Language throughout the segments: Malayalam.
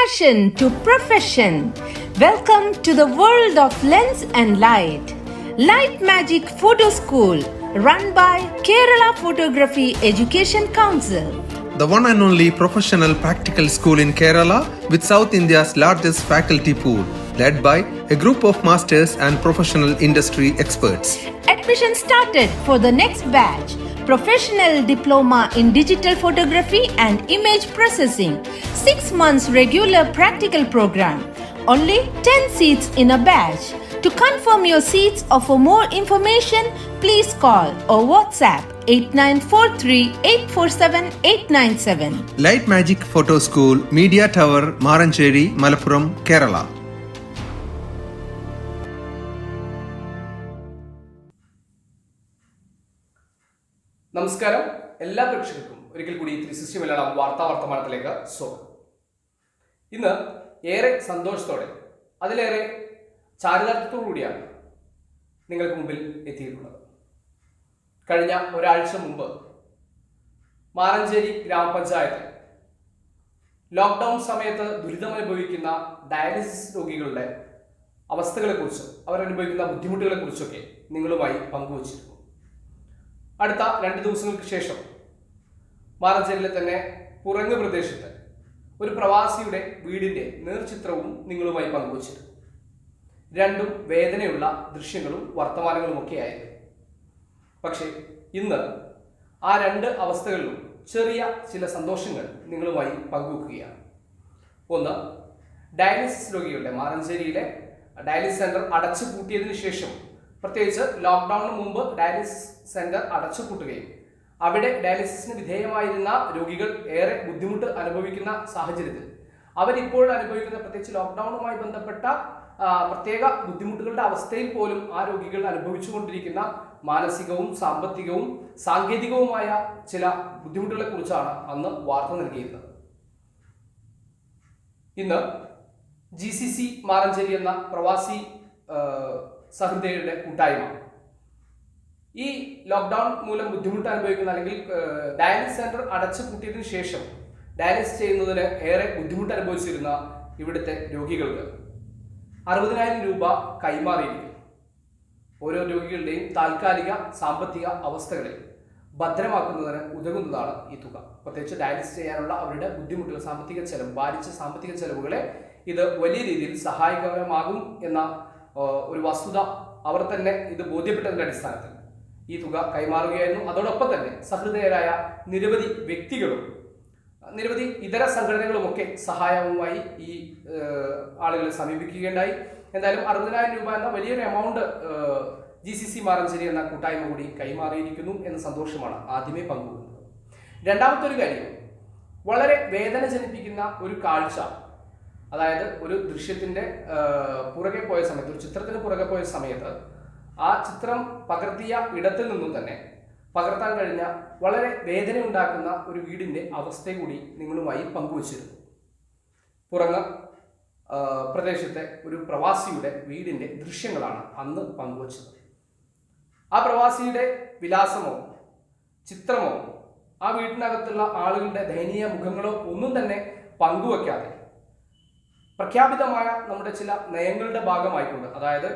passion to profession. Welcome to the world of lens and light. Light Magic Photo School, run by Kerala Photography Education Council. The one and only professional practical school in Kerala with South India's largest faculty pool, led by a group of masters and professional industry experts. Admission started for the next batch. Professional diploma in digital photography and image processing. 6 months regular practical program. Only 10 seats in a batch. To confirm your seats or for more information, please call or WhatsApp 8943-847-897. Light Magic Photo School, Media Tower, Marancheri, Malappuram, Kerala. നമസ്കാരം, എല്ലാ പ്രേക്ഷകർക്കും ഒരിക്കൽ കൂടി 360 മലയാളം വാർത്താവർത്തമാനത്തിലേക്ക് സ്വാഗതം. ഇന്ന് ഏറെ സന്തോഷത്തോടെ അതിലേറെ ചാരിതാർത്ഥ്യത്തോടുകൂടിയാണ് നിങ്ങൾക്ക് മുമ്പിൽ എത്തിയിട്ടുള്ളത്. കഴിഞ്ഞ ഒരാഴ്ച മുമ്പ് മാറഞ്ചേരി ഗ്രാമപഞ്ചായത്ത് ലോക്ക്ഡൗൺ സമയത്ത് ദുരിതമനുഭവിക്കുന്ന ഡയാലിസിസ് രോഗികളുടെ അവസ്ഥകളെക്കുറിച്ചും അവരനുഭവിക്കുന്ന ബുദ്ധിമുട്ടുകളെക്കുറിച്ചൊക്കെ നിങ്ങളുമായി പങ്കുവച്ചിരുന്നു. അടുത്ത 2 ദിവസങ്ങൾക്ക് ശേഷം മാറഞ്ചേരിയിലെ തന്നെ പുറങ്ങ് പ്രദേശത്ത് ഒരു പ്രവാസിയുടെ വീടിൻ്റെ നേർചിത്രവും നിങ്ങളുമായി പങ്കുവച്ചിരുന്നു. രണ്ടും വേദനയുള്ള ദൃശ്യങ്ങളും വർത്തമാനങ്ങളുമൊക്കെ ആയിരുന്നു. പക്ഷേ ഇന്ന് ആ 2 അവസ്ഥകളിലും ചെറിയ ചില സന്തോഷങ്ങൾ നിങ്ങളുമായി പങ്കുവെക്കുകയാണ്. ഒന്ന്, ഡയാലിസിസ് രോഗികളുടെ മാറഞ്ചേരിയിലെ ഡയാലിസിസ് സെന്റർ അടച്ചു പൂട്ടിയതിനു ശേഷം, പ്രത്യേകിച്ച് ലോക്ക്ഡൌണിന് മുമ്പ് ഡയാലിസിസ് സെന്റർ അടച്ചുപൂട്ടുകയും അവിടെ ഡയാലിസിസിന് വിധേയമായിരുന്ന രോഗികൾ ഏറെ ബുദ്ധിമുട്ട് അനുഭവിക്കുന്ന സാഹചര്യത്തിൽ അവരിപ്പോൾ അനുഭവിക്കുന്ന, പ്രത്യേകിച്ച് ലോക്ക്ഡൌണുമായി ബന്ധപ്പെട്ട പ്രത്യേക ബുദ്ധിമുട്ടുകളുടെ അവസ്ഥയിൽ പോലും ആ രോഗികൾ അനുഭവിച്ചുകൊണ്ടിരിക്കുന്ന മാനസികവും സാമ്പത്തികവും സാങ്കേതികവുമായ ചില ബുദ്ധിമുട്ടുകളെ കുറിച്ചാണ് അന്ന് വാർത്ത നൽകിയിരുന്നത്. ഇന്ന് GCC മാറഞ്ചേരി എന്ന പ്രവാസി സഹൃദയരുടെ കൂട്ടായ്മ ഈ ലോക്ക്ഡൗൺ മൂലം ബുദ്ധിമുട്ട് അനുഭവിക്കുന്ന, അല്ലെങ്കിൽ ഡയാലിസിസ് സെന്റർ അടച്ചു പൂട്ടിയതിനു ശേഷം ഡയാലിസിസ് ചെയ്യുന്നതിന് ഏറെ ബുദ്ധിമുട്ട് അനുഭവിച്ചിരുന്ന ഇവിടുത്തെ രോഗികൾക്ക് 60,000 രൂപ കൈമാറിയിരിക്കുന്നു. ഓരോ രോഗികളുടെയും താൽക്കാലിക സാമ്പത്തിക അവസ്ഥകളെ ഭദ്രമാക്കുന്നതിന് ഉതകുന്നതാണ് ഈ തുക. പ്രത്യേകിച്ച് ഡയാലിസിസ് ചെയ്യാനുള്ള അവരുടെ ബുദ്ധിമുട്ടുകൾ, സാമ്പത്തിക ചെലവ്, ഭാരിച്ച സാമ്പത്തിക ചെലവുകളെ ഇത് വലിയ രീതിയിൽ സഹായകരമാകും എന്ന ഒരു വസ്തുത അവർ തന്നെ ഇത് ബോധ്യപ്പെട്ടതിന്റെ അടിസ്ഥാനത്തിൽ ഈ തുക കൈമാറുകയായിരുന്നു. അതോടൊപ്പം തന്നെ സഹൃദയരായ നിരവധി വ്യക്തികളും നിരവധി ഇതര സംഘടനകളുമൊക്കെ സഹായവുമായി ഈ ആളുകളെ സമീപിക്കുകയുണ്ടായി. എന്തായാലും 60,000 രൂപ എന്ന വലിയൊരു എമൗണ്ട് GCC മാറഞ്ചേരി എന്ന കൂട്ടായ്മ കൂടി കൈമാറിയിരിക്കുന്നു എന്ന സന്തോഷമാണ് ആദ്യമേ പങ്കുവെക്കുന്നത്. രണ്ടാമത്തെ ഒരു കാര്യം, വളരെ വേദന ജനിപ്പിക്കുന്ന ഒരു കാഴ്ച, അതായത് ഒരു ദൃശ്യത്തിന്റെ പുറകെ പോയ സമയത്ത്, ഒരു ചിത്രത്തിന് പുറകെ പോയ സമയത്ത് ആ ചിത്രം പകർത്തിയ ഇടത്തിൽ നിന്നും തന്നെ പകർത്താൻ കഴിഞ്ഞ വളരെ വേദന ഉണ്ടാക്കുന്ന ഒരു വീടിന്റെ അവസ്ഥ കൂടി നിങ്ങളുമായി പങ്കുവച്ചിരുന്നു. പുറങ്ങ് പ്രദേശത്തെ ഒരു പ്രവാസിയുടെ വീടിന്റെ ദൃശ്യങ്ങളാണ് അന്ന് പങ്കുവച്ചത്. ആ പ്രവാസിയുടെ വിലാസമോ ചിത്രമോ ആ വീടിനകത്തുള്ള ആളുകളുടെ ദയനീയ മുഖങ്ങളോ ഒന്നും തന്നെ പങ്കുവെക്കാതെ പ്രഖ്യാപിതമായ നമ്മുടെ ചില നയങ്ങളുടെ ഭാഗമായിക്കൊണ്ട്, അതായത്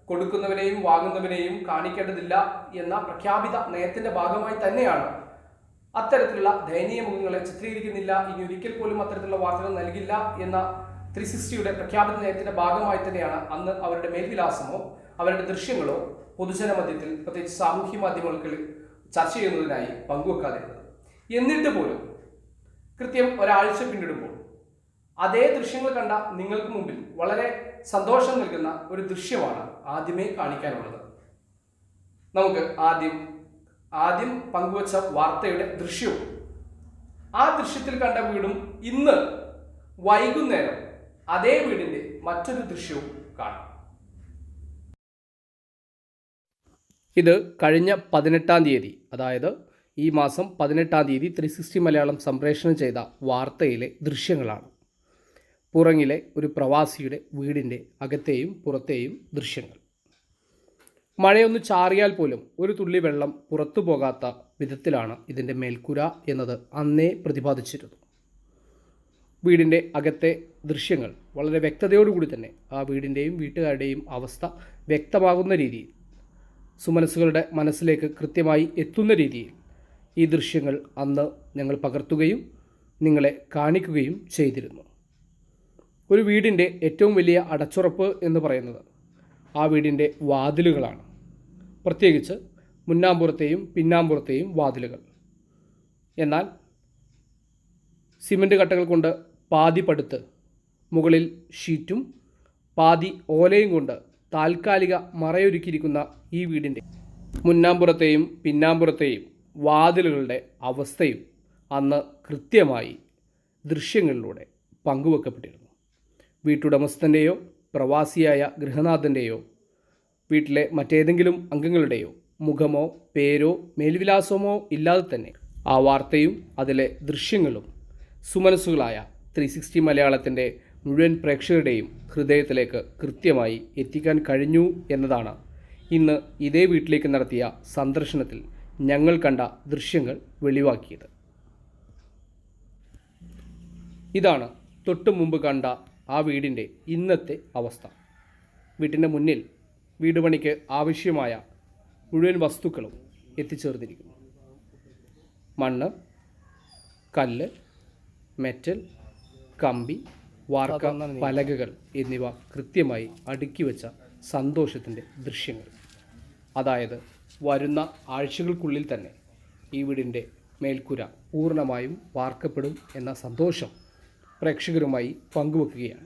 കൊടുക്കുന്നവനെയും വാങ്ങുന്നവനെയും കാണിക്കേണ്ടതില്ല എന്ന പ്രഖ്യാപിത നയത്തിന്റെ ഭാഗമായി തന്നെയാണ് അത്തരത്തിലുള്ള ദയനീയ മുഖങ്ങളെ ചിത്രീകരിക്കുന്നില്ല, ഇനി ഒരിക്കൽ പോലും അത്തരത്തിലുള്ള വാർത്തകൾ നൽകില്ല എന്ന 360യുടെ പ്രഖ്യാപിത നയത്തിന്റെ ഭാഗമായി തന്നെയാണ് അന്ന് അവരുടെ മേൽവിലാസമോ അവരുടെ ദൃശ്യങ്ങളോ പൊതുജന മധ്യത്തിൽ, പ്രത്യേകിച്ച് സാമൂഹ്യ മാധ്യമങ്ങളിൽ ചർച്ച ചെയ്യുന്നതിനായി പങ്കുവെക്കാതിരുന്നത്. എന്നിട്ട് പോലും കൃത്യം ഒരാഴ്ച പിന്നിടുമ്പോൾ അതേ ദൃശ്യങ്ങൾ കണ്ട നിങ്ങൾക്ക് മുമ്പിൽ വളരെ സന്തോഷം നൽകുന്ന ഒരു ദൃശ്യമാണ് ആദ്യമേ കാണിക്കാനുള്ളത്. നമുക്ക് ആദ്യം പങ്കുവച്ച വാർത്തയുടെ ദൃശ്യവും ആ ദൃശ്യത്തിൽ കണ്ട വീടും ഇന്ന് വൈകുന്നേരം അതേ വീടിന്റെ മറ്റൊരു ദൃശ്യവും കാണാം. ഇത് കഴിഞ്ഞ 18-ാം തീയതി, അതായത് ഈ മാസം 18-ാം തീയതി 360 മലയാളം സംപ്രേഷണം ചെയ്ത വാർത്തയിലെ ദൃശ്യങ്ങളാണ്. പുറങ്ങിലെ ഒരു പ്രവാസിയുടെ വീടിൻ്റെ അകത്തെയും പുറത്തെയും ദൃശ്യങ്ങൾ. മഴയൊന്ന് ചാറിയാൽ പോലും ഒരു തുള്ളി വെള്ളം പുറത്തു പോകാത്ത വിധത്തിലാണ് ഇതിൻ്റെ മേൽക്കൂര എന്നത് അന്നേ പ്രതിപാദിച്ചിരുന്നു. വീടിൻ്റെ അകത്തെ ദൃശ്യങ്ങൾ വളരെ വ്യക്തതയോടുകൂടി തന്നെ ആ വീടിൻ്റെയും വീട്ടുകാരുടെയും അവസ്ഥ വ്യക്തമാകുന്ന രീതിയിൽ, സുമനസ്സുകളുടെ മനസ്സിലേക്ക് കൃത്യമായി എത്തുന്ന രീതിയിൽ ഈ ദൃശ്യങ്ങൾ അന്ന് ഞങ്ങൾ പകർത്തുകയും നിങ്ങളെ കാണിക്കുകയും ചെയ്തിരുന്നു. ഒരു വീടിൻ്റെ ഏറ്റവും വലിയ അടച്ചുറപ്പ് എന്ന് പറയുന്നത് ആ വീടിൻ്റെ വാതിലുകളാണ്. പ്രത്യേകിച്ച് മുന്നാമ്പുറത്തെയും പിന്നാമ്പുറത്തെയും വാതിലുകൾ. എന്നാൽ സിമൻറ്റ് കട്ടകൾ കൊണ്ട് പാതി പടുത്ത് മുകളിൽ ഷീറ്റും പാതി ഓലയും കൊണ്ട് താൽക്കാലിക മറയൊരുക്കിയിരിക്കുന്ന ഈ വീടിൻ്റെ മുന്നാമ്പുറത്തെയും പിന്നാമ്പുറത്തെയും വാതിലുകളുടെ അവസ്ഥയും അന്ന് കൃത്യമായി ദൃശ്യങ്ങളിലൂടെ പങ്കുവെക്കപ്പെട്ടിരുന്നു. വീട്ടുടമസ്ഥൻ്റെയോ പ്രവാസിയായ ഗൃഹനാഥൻ്റെയോ വീട്ടിലെ മറ്റേതെങ്കിലും അംഗങ്ങളുടെയോ മുഖമോ പേരോ മേൽവിലാസമോ ഇല്ലാതെ തന്നെ ആ വാർത്തയും അതിലെ ദൃശ്യങ്ങളും സുമനസ്സുകളായ 360 മലയാളത്തിൻ്റെ മുഴുവൻ പ്രേക്ഷകരുടെയും ഹൃദയത്തിലേക്ക് കൃത്യമായി എത്തിക്കാൻ കഴിഞ്ഞു എന്നതാണ് ഇന്ന് ഇതേ വീട്ടിലേക്ക് നടത്തിയ സന്ദർശനത്തിൽ ഞങ്ങൾ കണ്ട ദൃശ്യങ്ങൾ വെളിവാക്കിയത്. ഇതാണ് തൊട്ടു മുമ്പ് കണ്ട ആ വീടിൻ്റെ ഇന്നത്തെ അവസ്ഥ. വീട്ടിൻ്റെ മുന്നിൽ വീട് പണിക്ക് ആവശ്യമായ മുഴുവൻ വസ്തുക്കളും എത്തിച്ചേർന്നിരിക്കുന്നു. മണ്ണ്, കല്ല്, മെറ്റൽ, കമ്പി, വാർക്ക, പലകകൾ എന്നിവ കൃത്യമായി അടുക്കി വെച്ച സന്തോഷത്തിൻ്റെ ദൃശ്യങ്ങൾ. അതായത് വരുന്ന ആഴ്ചകൾക്കുള്ളിൽ തന്നെ ഈ വീടിൻ്റെ മേൽക്കുര പൂർണ്ണമായും വാർക്കപ്പെടും എന്ന സന്തോഷം പ്രേക്ഷകരുമായി പങ്കുവെക്കുകയാണ്.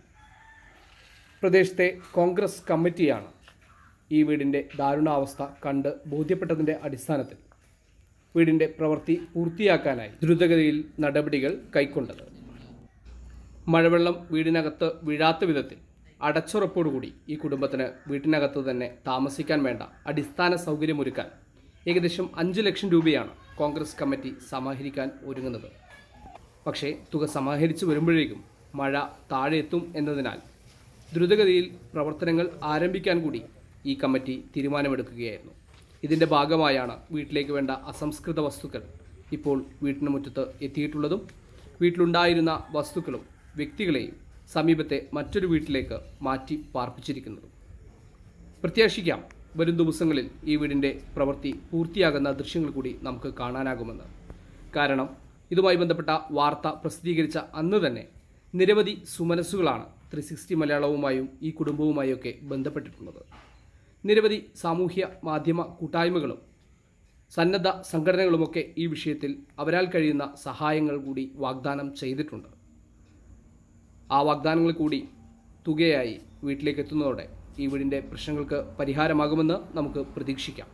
പ്രദേശത്തെ കോൺഗ്രസ് കമ്മിറ്റിയാണ് ഈ വീടിൻ്റെ ദാരുണാവസ്ഥ കണ്ട് ബോധ്യപ്പെട്ടതിൻ്റെ അടിസ്ഥാനത്തിൽ വീടിൻ്റെ പ്രവൃത്തി പൂർത്തിയാക്കാനായി ദ്രുതഗതിയിൽ നടപടികൾ കൈക്കൊണ്ടത്. മഴവെള്ളം വീടിനകത്ത് വീഴാത്ത വിധത്തിൽ അടച്ചുറപ്പോടുകൂടി ഈ കുടുംബത്തിന് വീട്ടിനകത്ത് തന്നെ താമസിക്കാൻ വേണ്ട അടിസ്ഥാന സൗകര്യമൊരുക്കാൻ ഏകദേശം 5 ലക്ഷം രൂപയാണ് കോൺഗ്രസ് കമ്മിറ്റി സമാഹരിക്കാൻ ഒരുങ്ങുന്നത്. പക്ഷേ തുക സമാഹരിച്ച് വരുമ്പോഴേക്കും മഴ താഴെ എത്തും എന്നതിനാൽ ദ്രുതഗതിയിൽ പ്രവർത്തനങ്ങൾ ആരംഭിക്കാൻ കൂടി ഈ കമ്മിറ്റി തീരുമാനമെടുക്കുകയായിരുന്നു. ഇതിൻ്റെ ഭാഗമായാണ് വീട്ടിലേക്ക് വേണ്ട അസംസ്കൃത വസ്തുക്കൾ ഇപ്പോൾ വീട്ടിന് മുറ്റത്ത് എത്തിയിട്ടുള്ളതും വീട്ടിലുണ്ടായിരുന്ന വസ്തുക്കളും വ്യക്തികളെയും സമീപത്തെ മറ്റൊരു വീട്ടിലേക്ക് മാറ്റി പാർപ്പിച്ചിരിക്കുന്നതും. പ്രത്യാശിക്കാം വരും ദിവസങ്ങളിൽ ഈ വീടിൻ്റെ പ്രവൃത്തി പൂർത്തിയാകുന്ന ദൃശ്യങ്ങൾ കൂടി നമുക്ക് കാണാനാകുമെന്ന്. കാരണം ഇതുമായി ബന്ധപ്പെട്ട വാർത്ത പ്രസിദ്ധീകരിച്ച അന്ന് തന്നെ നിരവധി സുമനസ്സുകളാണ് 360 മലയാളവുമായും ഈ കുടുംബവുമായൊക്കെ ബന്ധപ്പെട്ടിട്ടുള്ളത്. നിരവധി സാമൂഹ്യ മാധ്യമ കൂട്ടായ്മകളും സന്നദ്ധ സംഘടനകളുമൊക്കെ ഈ വിഷയത്തിൽ അവരാൽ കഴിയുന്ന സഹായങ്ങൾ കൂടി വാഗ്ദാനം ചെയ്തിട്ടുണ്ട്. ആ വാഗ്ദാനങ്ങൾ കൂടി തുകയായി വീട്ടിലേക്ക് എത്തുന്നതോടെ ഈ വീടിൻ്റെ പ്രശ്നങ്ങൾക്ക് പരിഹാരമാകുമെന്ന് നമുക്ക് പ്രതീക്ഷിക്കാം.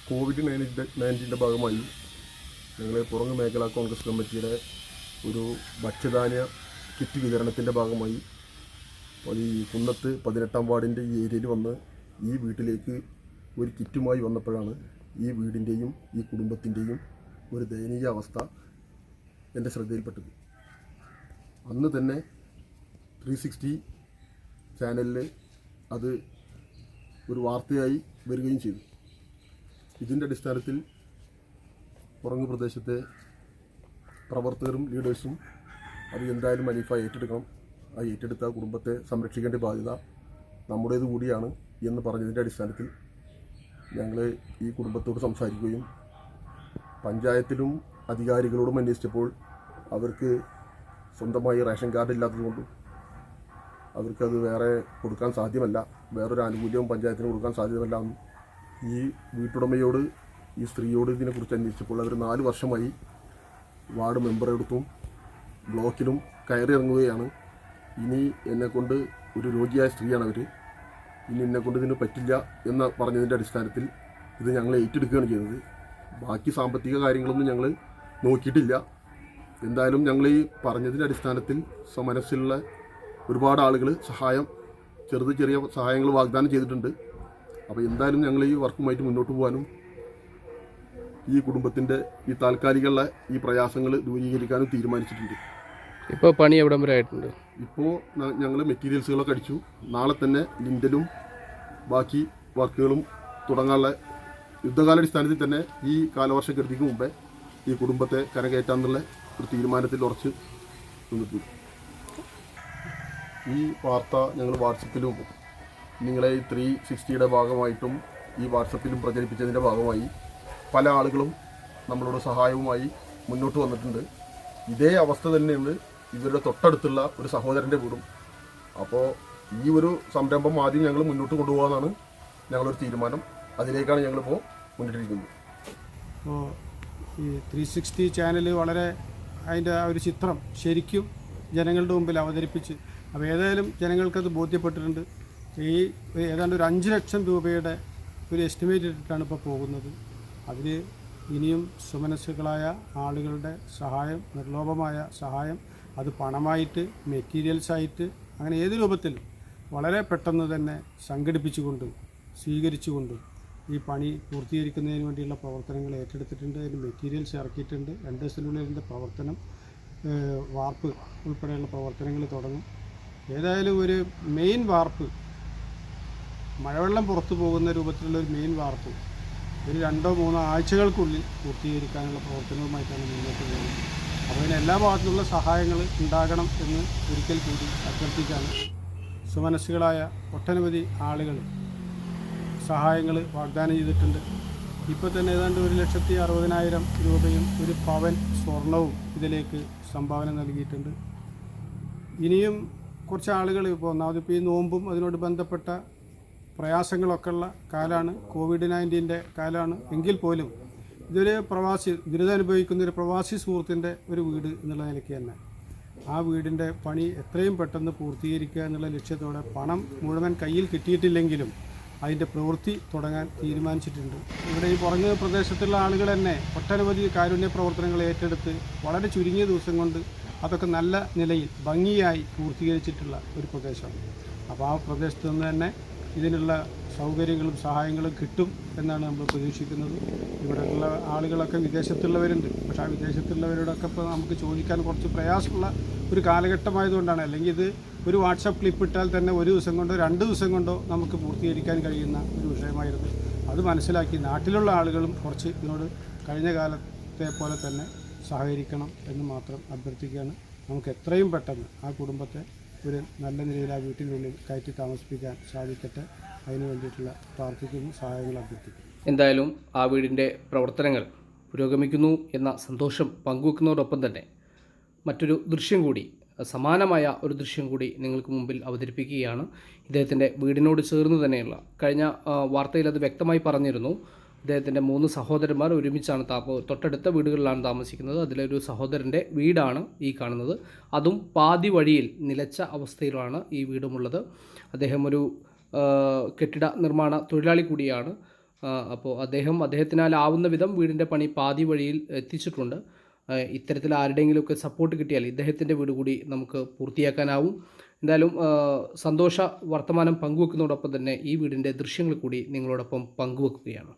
കോവിഡ്-19 ഭാഗമായി ഞങ്ങൾ പുറങ്ങ് മേഖലാ കോൺഗ്രസ് കമ്മിറ്റിയുടെ ഒരു ഭക്ഷ്യധാന്യ കിറ്റ് വിതരണത്തിൻ്റെ ഭാഗമായി ഈ കുന്നത്ത് 18-ാം വാർഡിൻ്റെ ഈ ഏരിയയിൽ വന്ന് ഈ വീട്ടിലേക്ക് ഒരു കിറ്റുമായി വന്നപ്പോഴാണ് ഈ വീടിൻ്റെയും ഈ കുടുംബത്തിൻ്റെയും ഒരു ദയനീയ അവസ്ഥ എൻ്റെ ശ്രദ്ധയിൽപ്പെട്ടത്. അന്ന് തന്നെ 360 ചാനലിൽ അത് ഒരു വാർത്തയായി വരികയും ചെയ്തു. ഇതിൻ്റെ അടിസ്ഥാനത്തിൽ പുറങ്ങ് പ്രദേശത്തെ പ്രവർത്തകരും ലീഡേഴ്സും അത് എന്തായാലും അനീഫ ഏറ്റെടുക്കണം, ആ ഏറ്റെടുത്ത കുടുംബത്തെ സംരക്ഷിക്കേണ്ട ബാധ്യത നമ്മുടേത് കൂടിയാണ് എന്ന് പറഞ്ഞതിൻ്റെ അടിസ്ഥാനത്തിൽ ഞങ്ങൾ ഈ കുടുംബത്തോട് സംസാരിക്കുകയും പഞ്ചായത്തിലും അധികാരികളോടും അന്വേഷിച്ചപ്പോൾ അവർക്ക് സ്വന്തമായി റേഷൻ കാർഡ് ഇല്ലാത്തതുകൊണ്ടും അവർക്കത് വേറെ കൊടുക്കാൻ സാധ്യമല്ല, വേറൊരു ആനുകൂല്യവും പഞ്ചായത്തിന് കൊടുക്കാൻ സാധ്യമല്ല എന്നും ഈ വീട്ടുടമയോട് ഈ സ്ത്രീയോട് ഇതിനെക്കുറിച്ച് അന്വേഷിച്ചപ്പോൾ അവർ 4 വർഷമായി വാർഡ് മെമ്പറെടുത്തും ബ്ലോക്കിലും കയറി ഇറങ്ങുകയാണ്. ഇനി എന്നെക്കൊണ്ട് ഒരു രോഗിയായ സ്ത്രീയാണ് അവർ, ഇനി എന്നെക്കൊണ്ട് ഇതിന് പറ്റില്ല എന്ന് പറഞ്ഞതിൻ്റെ അടിസ്ഥാനത്തിൽ ഇത് ഞങ്ങൾ ഏറ്റെടുക്കുകയാണ് ചെയ്തത്. ബാക്കി സാമ്പത്തിക കാര്യങ്ങളൊന്നും ഞങ്ങൾ നോക്കിയിട്ടില്ല. എന്തായാലും ഞങ്ങൾ ഈ പറഞ്ഞതിൻ്റെ അടിസ്ഥാനത്തിൽ മനസ്സിലുള്ള ഒരുപാട് ആളുകൾ ചെറിയ സഹായങ്ങൾ വാഗ്ദാനം ചെയ്തിട്ടുണ്ട്. അപ്പോൾ എന്തായാലും ഞങ്ങൾ ഈ വർക്കുമായിട്ട് മുന്നോട്ട് പോകാനും ഈ കുടുംബത്തിൻ്റെ ഈ താൽക്കാലികമുള്ള ഈ പ്രയാസങ്ങൾ ദൂരീകരിക്കാനും തീരുമാനിച്ചിട്ടുണ്ട്. ഇപ്പോൾ പണി എവിടം വരെ ആയിട്ടുണ്ട്? ഇപ്പോൾ ഞങ്ങൾ മെറ്റീരിയൽസുകളൊക്കെ അടിച്ചു. നാളെ തന്നെ ലിൻഡലും ബാക്കി വർക്കുകളും തുടങ്ങാനുള്ള യുദ്ധകാലാടിസ്ഥാനത്തിൽ തന്നെ ഈ കാലവർഷക്കെടുതിക്ക് മുമ്പേ ഈ കുടുംബത്തെ കരകയറ്റാന്നുള്ള ഒരു തീരുമാനത്തിൽ ഉറച്ച് നിന്നിട്ടുണ്ട്. ഈ വാർത്ത ഞങ്ങൾ വാട്സപ്പിലും നിങ്ങളെ 360-യുടെ ഭാഗമായിട്ടും ഈ വാട്സപ്പിലും പ്രചരിപ്പിച്ചതിൻ്റെ ഭാഗമായി പല ആളുകളും നമ്മളോട് സഹായവുമായി മുന്നോട്ട് വന്നിട്ടുണ്ട്. ഇതേ അവസ്ഥ തന്നെയാണ് ഇവരുടെ തൊട്ടടുത്തുള്ള ഒരു സഹോദരൻ്റെ വീടും. അപ്പോൾ ഈ ഒരു സംരംഭം ആദ്യം ഞങ്ങൾ മുന്നോട്ട് കൊണ്ടുപോകാനാണ് ഞങ്ങളൊരു തീരുമാനം. അതിലേക്കാണ് ഞങ്ങളിപ്പോൾ മുന്നിട്ടിരിക്കുന്നത്. അപ്പോൾ ഈ 360 ചാനൽ വളരെ അതിൻ്റെ ആ ഒരു ചിത്രം ശരിക്കും ജനങ്ങളുടെ മുമ്പിൽ അവതരിപ്പിച്ച്, അപ്പോൾ ഏതായാലും ജനങ്ങൾക്കത് ബോധ്യപ്പെട്ടിട്ടുണ്ട്. ഈ ഏതാണ്ട് ഒരു 5 ലക്ഷം രൂപയുടെ ഒരു എസ്റ്റിമേറ്റ് ഇട്ടിട്ടാണ് ഇപ്പോൾ പോകുന്നത്. അതിൽ ഇനിയും സുമനസ്സുകളായ ആളുകളുടെ സഹായം, നിർലോഭമായ സഹായം, അത് പണമായിട്ട്, മെറ്റീരിയൽസായിട്ട്, അങ്ങനെ ഏത് രൂപത്തിലും വളരെ പെട്ടെന്ന് തന്നെ സംഘടിപ്പിച്ചുകൊണ്ട് സ്വീകരിച്ചുകൊണ്ട് ഈ പണി പൂർത്തീകരിക്കുന്നതിന് വേണ്ടിയുള്ള പ്രവർത്തനങ്ങൾ ഏറ്റെടുത്തിട്ടുണ്ട്. അതിന് മെറ്റീരിയൽസ് ഇറക്കിയിട്ടുണ്ട്. 2 ദിവസത്തിനുള്ളിൽ ഇതിൻ്റെ പ്രവർത്തനം, വാർപ്പ് ഉൾപ്പെടെയുള്ള പ്രവർത്തനങ്ങൾ തുടങ്ങും. ഏതായാലും ഒരു മെയിൻ വാർപ്പ്, മഴവെള്ളം പുറത്തു പോകുന്ന രൂപത്തിലുള്ള ഒരു മെയിൻ വാർപ്പ് ഒരു 2-3 ആഴ്ചകൾക്കുള്ളിൽ പൂർത്തീകരിക്കാനുള്ള പ്രവർത്തനവുമായിട്ടാണ് മുന്നോട്ട് പോകുന്നത്. അപ്പോൾ അതിന് എല്ലാ ഭാഗത്തുനിന്നുള്ള സഹായങ്ങൾ ഉണ്ടാകണം എന്ന് ഒരിക്കൽ കൂടി അഭ്യർത്ഥിക്കാണ്. സുമനസ്സുകളായ ഒട്ടനവധി ആളുകൾ സഹായങ്ങൾ വാഗ്ദാനം ചെയ്തിട്ടുണ്ട്. ഇപ്പോൾ തന്നെ ഏതാണ്ട് 1,60,000 രൂപയും ഒരു പവൻ സ്വർണവും ഇതിലേക്ക് സംഭാവന നൽകിയിട്ടുണ്ട്. ഇനിയും കുറച്ച് ആളുകൾ, ഇപ്പോൾ ഒന്നാമത് ഈ നോമ്പും അതിനോട് ബന്ധപ്പെട്ട പ്രയാസങ്ങളൊക്കെ ഉള്ള കാലമാണ്, COVID-19 കാലമാണ്. എങ്കിൽ പോലും ഇതൊരു പ്രവാസി, ദുരിതമനുഭവിക്കുന്ന ഒരു പ്രവാസി സുഹൃത്തിൻ്റെ ഒരു വീട് എന്നുള്ള നിലയ്ക്ക് തന്നെ ആ വീടിൻ്റെ പണി എത്രയും പെട്ടെന്ന് പൂർത്തീകരിക്കുക എന്നുള്ള ലക്ഷ്യത്തോടെ പണം മുഴുവൻ കയ്യിൽ കിട്ടിയിട്ടില്ലെങ്കിലും അതിൻ്റെ പ്രവൃത്തി തുടങ്ങാൻ തീരുമാനിച്ചിട്ടുണ്ട്. ഇവിടെ ഈ പുറങ്ങ് പ്രദേശത്തുള്ള ആളുകൾ തന്നെ ഒട്ടനവധി കാരുണ്യ പ്രവർത്തനങ്ങൾ ഏറ്റെടുത്ത് വളരെ ചുരുങ്ങിയ ദിവസം കൊണ്ട് അതൊക്കെ നല്ല നിലയിൽ ഭംഗിയായി പൂർത്തീകരിച്ചിട്ടുള്ള ഒരു പ്രദേശമാണ്. അപ്പോൾ ആ പ്രദേശത്ത് നിന്ന് തന്നെ ഇതിനുള്ള സൗകര്യങ്ങളും സഹായങ്ങളും കിട്ടും എന്നാണ് നമ്മൾ പ്രതീക്ഷിക്കുന്നത്. ഇവിടെയുള്ള ആളുകളൊക്കെ വിദേശത്തുള്ളവരുണ്ട്. പക്ഷേ ആ വിദേശത്തുള്ളവരോടൊക്കെ ഇപ്പോൾ നമുക്ക് ചോദിക്കാൻ കുറച്ച് പ്രയാസമുള്ള ഒരു കാലഘട്ടമായതുകൊണ്ടാണ്. അല്ലെങ്കിൽ ഇത് ഒരു വാട്സപ്പ് ക്ലിപ്പ് ഇട്ടാൽ തന്നെ ഒരു ദിവസം കൊണ്ടോ 2 ദിവസം കൊണ്ടോ നമുക്ക് പൂർത്തീകരിക്കാൻ കഴിയുന്ന ഒരു വിഷയമായിരുന്നു. അത് മനസ്സിലാക്കി നാട്ടിലുള്ള ആളുകളും കുറച്ച് ഇതിനോട് കഴിഞ്ഞ കാലത്തെ പോലെ തന്നെ സഹകരിക്കണം എന്ന് മാത്രം അഭ്യർത്ഥിക്കുകയാണ്. നമുക്ക് എത്രയും പെട്ടെന്ന് ആ കുടുംബത്തെ ഒരു നല്ല നിലയിൽ ആ വീട്ടിനുള്ളിൽ കയറ്റി താമസിപ്പിക്കാൻ സാധിക്കട്ടെ. അതിനു വേണ്ടിയിട്ടുള്ള പ്രാർത്ഥിക്കുന്നു, സഹായങ്ങൾ അഭ്യർത്ഥിക്കുന്നു. എന്തായാലും ആ വീടിൻ്റെ പ്രവർത്തനങ്ങൾ പുരോഗമിക്കുന്നു എന്ന സന്തോഷം പങ്കുവെക്കുന്നതോടൊപ്പം തന്നെ മറ്റൊരു ദൃശ്യം കൂടി, സമാനമായ ഒരു ദൃശ്യം കൂടി നിങ്ങൾക്ക് മുമ്പിൽ അവതരിപ്പിക്കുകയാണ്. ഇദ്ദേഹത്തിൻ്റെ വീടിനോട് ചേർന്ന് തന്നെയുള്ള, കഴിഞ്ഞ വാർത്തയിൽ അത് വ്യക്തമായി പറഞ്ഞിരുന്നു, ഇദ്ദേഹത്തിൻ്റെ 3 സഹോദരന്മാർ ഒരുമിച്ചാണ് തൊട്ടടുത്ത വീടുകളിലാണ് താമസിക്കുന്നത്. അതിലൊരു സഹോദരൻ്റെ വീടാണ് ഈ കാണുന്നത്. അതും പാതി വഴിയിൽ നിലച്ച അവസ്ഥയിലാണ് ഈ വീടുമുള്ളത്. അദ്ദേഹം ഒരു കെട്ടിട നിർമ്മാണ തൊഴിലാളി കൂടിയാണ്. അപ്പോൾ അദ്ദേഹത്തിനാലാവുന്ന വിധം വീടിൻ്റെ പണി പാതി വഴിയിൽ എത്തിച്ചിട്ടുണ്ട്. ഇത്തരത്തിൽ ആരുടെയെങ്കിലുമൊക്കെ സപ്പോർട്ട് കിട്ടിയാൽ ഇദ്ദേഹത്തിൻ്റെ വീട് കൂടി നമുക്ക് പൂർത്തിയാക്കാനാവും. എന്തായാലും സന്തോഷ വർത്തമാനം പങ്കുവെക്കുന്നതോടൊപ്പം തന്നെ ഈ വീടിൻ്റെ ദൃശ്യങ്ങൾ കൂടി നിങ്ങളോടൊപ്പം പങ്കുവെക്കുകയാണ്.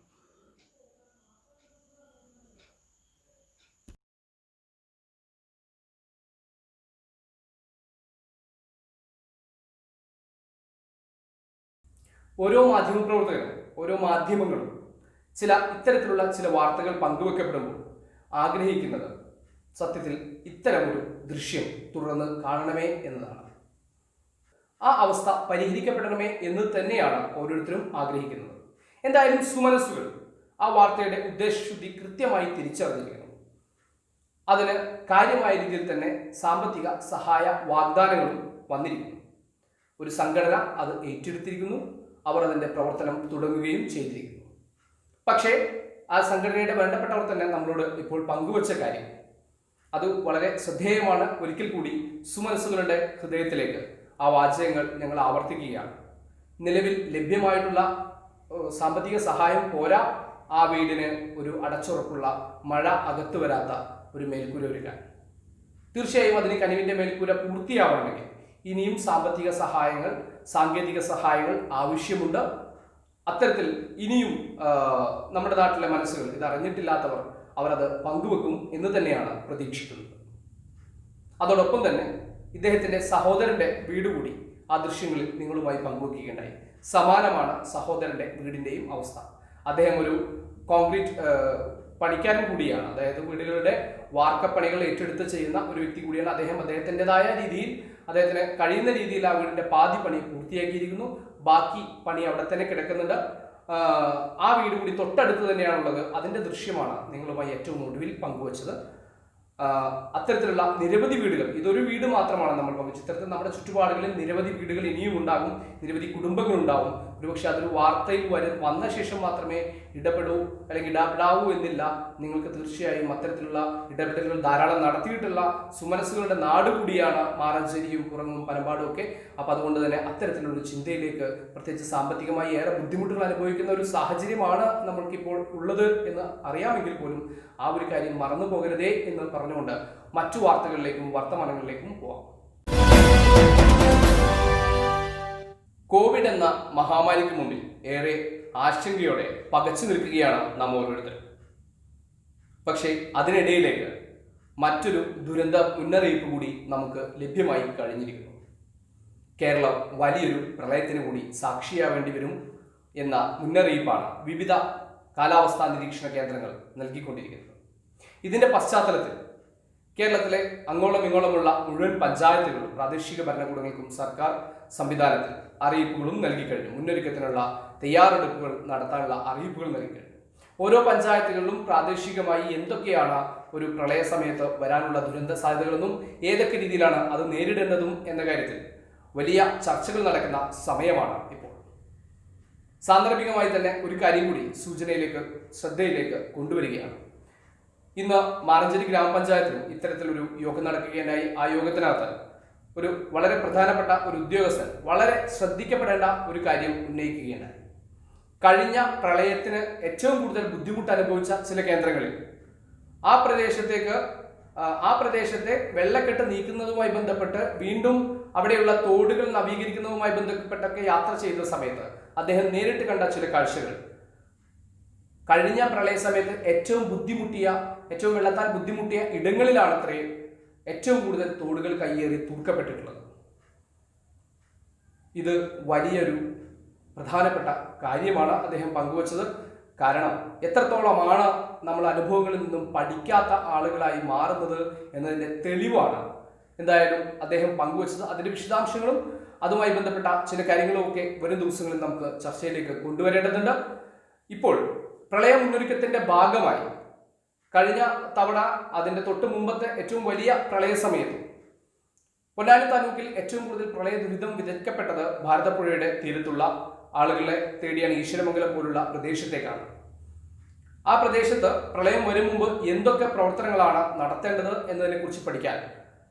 ഓരോ മാധ്യമപ്രവർത്തകരും, ഓരോ മാധ്യമങ്ങളും ഇത്തരത്തിലുള്ള ചില വാർത്തകൾ പങ്കുവെക്കപ്പെടുമ്പോൾ ആഗ്രഹിക്കുന്നത് സത്യത്തിൽ ഇത്തരമൊരു ദൃശ്യം തുടർന്ന് കാണണമേ എന്നതാണ്. ആ അവസ്ഥ പരിഹരിക്കപ്പെടണമേ എന്ന് തന്നെയാണ് ഓരോരുത്തരും ആഗ്രഹിക്കുന്നത്. എന്തായാലും സുമനസ്സുകൾ ആ വാർത്തയുടെ ഉദ്ദേശശുദ്ധി കൃത്യമായി തിരിച്ചറിഞ്ഞിരിക്കുന്നു. അതിന് കാര്യമായ രീതിയിൽ തന്നെ സാമ്പത്തിക സഹായ വാഗ്ദാനങ്ങളും വന്നിരിക്കുന്നു. ഒരു സംഘടന അത് ഏറ്റെടുത്തിരിക്കുന്നു. അവർ അതിൻ്റെ പ്രവർത്തനം തുടങ്ങുകയും ചെയ്തിരിക്കുന്നു. പക്ഷേ ആ സംഘടനയുടെ വേണ്ടപ്പെട്ടവർ തന്നെ നമ്മളോട് ഇപ്പോൾ പങ്കുവച്ച കാര്യം അത് വളരെ ശ്രദ്ധേയമാണ്. ഒരിക്കൽ കൂടി സുമനസ്സുകളുടെ ഹൃദയത്തിലേക്ക് ആ വാചകങ്ങൾ ഞങ്ങൾ ആവർത്തിക്കുകയാണ്. നിലവിൽ ലഭ്യമായിട്ടുള്ള സാമ്പത്തിക സഹായം പോരാ ആ വീടിന് ഒരു അടച്ചുറപ്പുള്ള, മഴ അകത്തു വരാത്ത ഒരു മേൽക്കൂര ഒരുക്കാൻ. തീർച്ചയായും അതിന് കനിവിൻ്റെ മേൽക്കൂര പൂർത്തിയാവണമെങ്കിൽ ഇനിയും സാമ്പത്തിക സഹായങ്ങൾ, സാങ്കേതിക സഹായങ്ങൾ ആവശ്യമുണ്ട്. അത്തരത്തിൽ ഇനിയും നമ്മുടെ നാട്ടിലെ മനസ്സുകൾ ഇത് അറിഞ്ഞിട്ടില്ലാത്തവർ അവരത് പങ്കുവെക്കും എന്ന് തന്നെയാണ് പ്രതീക്ഷിക്കുന്നത്. അതോടൊപ്പം തന്നെ ഇദ്ദേഹത്തിൻ്റെ സഹോദരൻ്റെ വീട് കൂടി ആ ദൃശ്യങ്ങളിൽ നിങ്ങളുമായി പങ്കുവെക്കുകയുണ്ടായി. സമാനമാണ് സഹോദരൻ്റെ വീടിൻ്റെയും അവസ്ഥ. അദ്ദേഹം ഒരു കോൺക്രീറ്റ് പണിക്കാരൻ കൂടിയാണ്. അതായത് വീടുകളുടെ വാർക്കപ്പണികൾ ഏറ്റെടുത്ത് ചെയ്യുന്ന ഒരു വ്യക്തി കൂടിയാണ് അദ്ദേഹം. അദ്ദേഹത്തിൻ്റെതായ രീതിയിൽ അദ്ദേഹത്തിന് കഴിയുന്ന രീതിയിൽ ആ വീടിന്റെ പാതി പണി പൂർത്തിയാക്കിയിരിക്കുന്നു. ബാക്കി പണി അവിടെ തന്നെ കിടക്കുന്നുണ്ട്. ആ വീട് കൂടി തൊട്ടടുത്ത് തന്നെയാണുള്ളത്. അതിന്റെ ദൃശ്യമാണ് നിങ്ങളുമായി ഏറ്റവും ഒടുവിൽ പങ്കുവച്ചത്. അത്തരത്തിലുള്ള നിരവധി വീടുകൾ, ഇതൊരു വീട് മാത്രമാണ് നമ്മൾ പങ്കുവച്ചത്. ഇത്തരത്തിൽ നമ്മുടെ ചുറ്റുപാടുകളിൽ നിരവധി വീടുകൾ ഇനിയും ഉണ്ടാകും, നിരവധി കുടുംബങ്ങൾ ഉണ്ടാവും. ഒരുപക്ഷെ അതൊരു വാർത്തയിൽ വന്ന ശേഷം മാത്രമേ ഇടപെടാവൂ എന്നില്ല. നിങ്ങൾക്ക് തീർച്ചയായും അത്തരത്തിലുള്ള ഇടപെടലുകൾ ധാരാളം നടത്തിയിട്ടുള്ള സുമനസ്സുകളുടെ നാട് കൂടിയാണ് മാറഞ്ചേരിയും കുറങ്ങും പനമ്പാടും ഒക്കെ. അപ്പം അതുകൊണ്ട് തന്നെ അത്തരത്തിലുള്ളൊരു ചിന്തയിലേക്ക്, പ്രത്യേകിച്ച് സാമ്പത്തികമായി ഏറെ ബുദ്ധിമുട്ടുകൾ അനുഭവിക്കുന്ന ഒരു സാഹചര്യമാണ് നമ്മൾക്കിപ്പോൾ ഉള്ളത് എന്ന് അറിയാമെങ്കിൽ പോലും ആ ഒരു കാര്യം മറന്നു പോകരുതേ എന്ന് പറഞ്ഞുകൊണ്ട് മറ്റു വാർത്തകളിലേക്കും വർത്തമാനങ്ങളിലേക്കും പോവാം. കോവിഡ് എന്ന മഹാമാരിക്ക് മുമ്പിൽ ഏറെ ആശങ്കയോടെ പകച്ചു നിൽക്കുകയാണ് നാം ഓരോരുത്തരും. പക്ഷേ അതിനിടയിലേക്ക് മറ്റൊരു ദുരന്ത മുന്നറിയിപ്പ് കൂടി നമുക്ക് ലഭ്യമായി കഴിഞ്ഞിരിക്കുന്നു. കേരളം വലിയൊരു പ്രളയത്തിന് കൂടി സാക്ഷിയാവേണ്ടി വരും എന്ന മുന്നറിയിപ്പാണ് വിവിധ കാലാവസ്ഥാ നിരീക്ഷണ കേന്ദ്രങ്ങൾ നൽകിക്കൊണ്ടിരിക്കുന്നത്. ഇതിന്റെ പശ്ചാത്തലത്തിൽ കേരളത്തിലെ അങ്ങോളം ഇങ്ങോളമുള്ള മുഴുവൻ പഞ്ചായത്തുകളും പ്രാദേശിക ഭരണകൂടങ്ങൾക്കും സർക്കാർ സംവിധാനത്തിൽ അറിയിപ്പുകളും നൽകിക്കഴിഞ്ഞു. മുന്നൊരുക്കത്തിനുള്ള തയ്യാറെടുപ്പുകൾ നടത്താനുള്ള അറിയിപ്പുകൾ നൽകിക്കഴിഞ്ഞു. ഓരോ പഞ്ചായത്തുകളിലും പ്രാദേശികമായി എന്തൊക്കെയാണ് ഒരു പ്രളയ സമയത്ത് വരാനുള്ള ദുരന്ത സാധ്യതകളെന്നും ഏതൊക്കെ രീതിയിലാണ് അത് നേരിടേണ്ടതും എന്ന കാര്യത്തിൽ വലിയ ചർച്ചകൾ നടക്കുന്ന സമയമാണ് ഇപ്പോൾ. സാന്ദർഭികമായി തന്നെ ഒരു കാര്യം കൂടി ശ്രദ്ധയിലേക്ക് കൊണ്ടുവരികയാണ്. ഇന്ന് മാറഞ്ചേരി ഗ്രാമപഞ്ചായത്തിലും ഇത്തരത്തിലൊരു യോഗം നടക്കുകയുണ്ടായി. ആ യോഗത്തിനകത്ത് ഒരു വളരെ പ്രധാനപ്പെട്ട ഒരു ഉദ്യോഗസ്ഥൻ വളരെ ശ്രദ്ധിക്കപ്പെടേണ്ട ഒരു കാര്യം ഉന്നയിക്കുകയുണ്ടായി. കഴിഞ്ഞ പ്രളയത്തിന് ഏറ്റവും കൂടുതൽ ബുദ്ധിമുട്ട് അനുഭവിച്ച ചില കേന്ദ്രങ്ങളിൽ ആ പ്രദേശത്തെ വെള്ളക്കെട്ട് നീക്കുന്നതുമായി ബന്ധപ്പെട്ട് വീണ്ടും അവിടെയുള്ള തോടുകൾ നവീകരിക്കുന്നതുമായി ബന്ധപ്പെട്ടൊക്കെ യാത്ര ചെയ്ത സമയത്ത് അദ്ദേഹം നേരിട്ട് കണ്ട ചില കാഴ്ചകൾ, കഴിഞ്ഞ പ്രളയ സമയത്ത് ഏറ്റവും വെള്ളത്താൽ ബുദ്ധിമുട്ടിയ ഇടങ്ങളിലാണത്രേ ഏറ്റവും കൂടുതൽ തോടുകൾ കയ്യേറി തൂർക്കപ്പെട്ടിട്ടുള്ളത്. ഇത് വലിയൊരു പ്രധാനപ്പെട്ട കാര്യമാണ് അദ്ദേഹം പങ്കുവച്ചത്. കാരണം എത്രത്തോളമാണ് നമ്മൾ അനുഭവങ്ങളിൽ നിന്നും പഠിക്കാത്ത ആളുകളായി മാറുന്നത് എന്നതിൻ്റെ തെളിവാണ് എന്തായാലും അദ്ദേഹം പങ്കുവച്ചത്. അതിൻ്റെ വിശദാംശങ്ങളും അതുമായി ബന്ധപ്പെട്ട ചില കാര്യങ്ങളും ഒക്കെ വരും ദിവസങ്ങളിൽ നമുക്ക് ചർച്ചയിലേക്ക് കൊണ്ടുവരേണ്ടതുണ്ട്. ഇപ്പോൾ പ്രളയ മുന്നൊരുക്കത്തിന്റെ ഭാഗമായി കഴിഞ്ഞ തവണ അതിന്റെ തൊട്ട് മുമ്പത്തെ ഏറ്റവും വലിയ പ്രളയ സമയത്ത് പൊന്നാനി താലൂക്കിൽ ഏറ്റവും കൂടുതൽ പ്രളയ ദുരിതം വിതയ്ക്കപ്പെട്ടത് ഭാരതപ്പുഴയുടെ തീരത്തുള്ള ആളുകളെ തേടിയാണ് ഈശ്വരമംഗലം പോലുള്ള പ്രദേശത്തേക്കാണ്. ആ പ്രദേശത്ത് പ്രളയം വരും മുമ്പ് എന്തൊക്കെ പ്രവർത്തനങ്ങളാണ് നടത്തേണ്ടത് എന്നതിനെ കുറിച്ച് പഠിക്കാൻ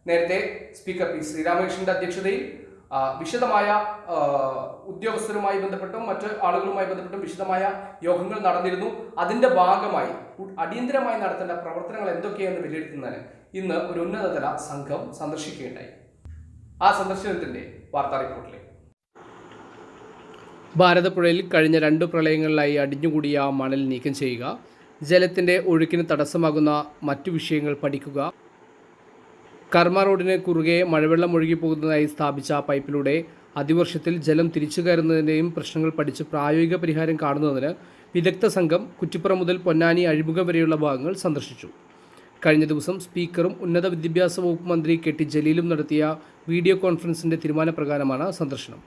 നേരത്തെ സ്പീക്കർ പി ശ്രീരാമകൃഷ്ണന്റെ അധ്യക്ഷതയിൽ വിശദമായ ഉദ്യോഗസ്ഥരുമായി ബന്ധപ്പെട്ടും മറ്റ് ആളുകളുമായി ബന്ധപ്പെട്ടും വിശദമായ യോഗങ്ങൾ നടന്നിരുന്നു. അതിന്റെ ഭാഗമായി അടിയന്തരമായി നടത്തേണ്ട പ്രവർത്തനങ്ങൾ എന്തൊക്കെയെന്ന് വിലയിരുത്തുന്നതിന് ഇന്ന് ഒരു ഉന്നതതല സംഘം സന്ദർശിക്കുകയുണ്ടായി. ആ സന്ദർശനത്തിന്റെ വാർത്താ റിപ്പോർട്ടിലേക്ക്. ഭാരതപ്പുഴയിൽ കഴിഞ്ഞ 2 പ്രളയങ്ങളിലായി അടിഞ്ഞുകൂടിയ മണൽ നീക്കം ചെയ്യുക, ജലത്തിന്റെ ഒഴുക്കിന് തടസ്സമാകുന്ന മറ്റു വിഷയങ്ങൾ പഠിക്കുക, കർമ്മ റോഡിന് കുറുകെ മഴവെള്ളം ഒഴുകിപ്പോകുന്നതായി സ്ഥാപിച്ച പൈപ്പിലൂടെ അതിവർഷത്തിൽ ജലം തിരിച്ചു കയറുന്നതിൻ്റെയും പ്രശ്നങ്ങൾ പഠിച്ച് പ്രായോഗിക പരിഹാരം കാണുന്നതിന് വിദഗ്ധ സംഘം കുറ്റിപ്പുറം മുതൽ പൊന്നാനി അഴിമുഖം വരെയുള്ള ഭാഗങ്ങൾ സന്ദർശിച്ചു. കഴിഞ്ഞ ദിവസം സ്പീക്കറും ഉന്നത വിദ്യാഭ്യാസ വകുപ്പ് മന്ത്രി കെ.ടി. ജലീലും നടത്തിയ വീഡിയോ കോൺഫറൻസിൻ്റെ തീരുമാനപ്രകാരമാണ് സന്ദർശനം.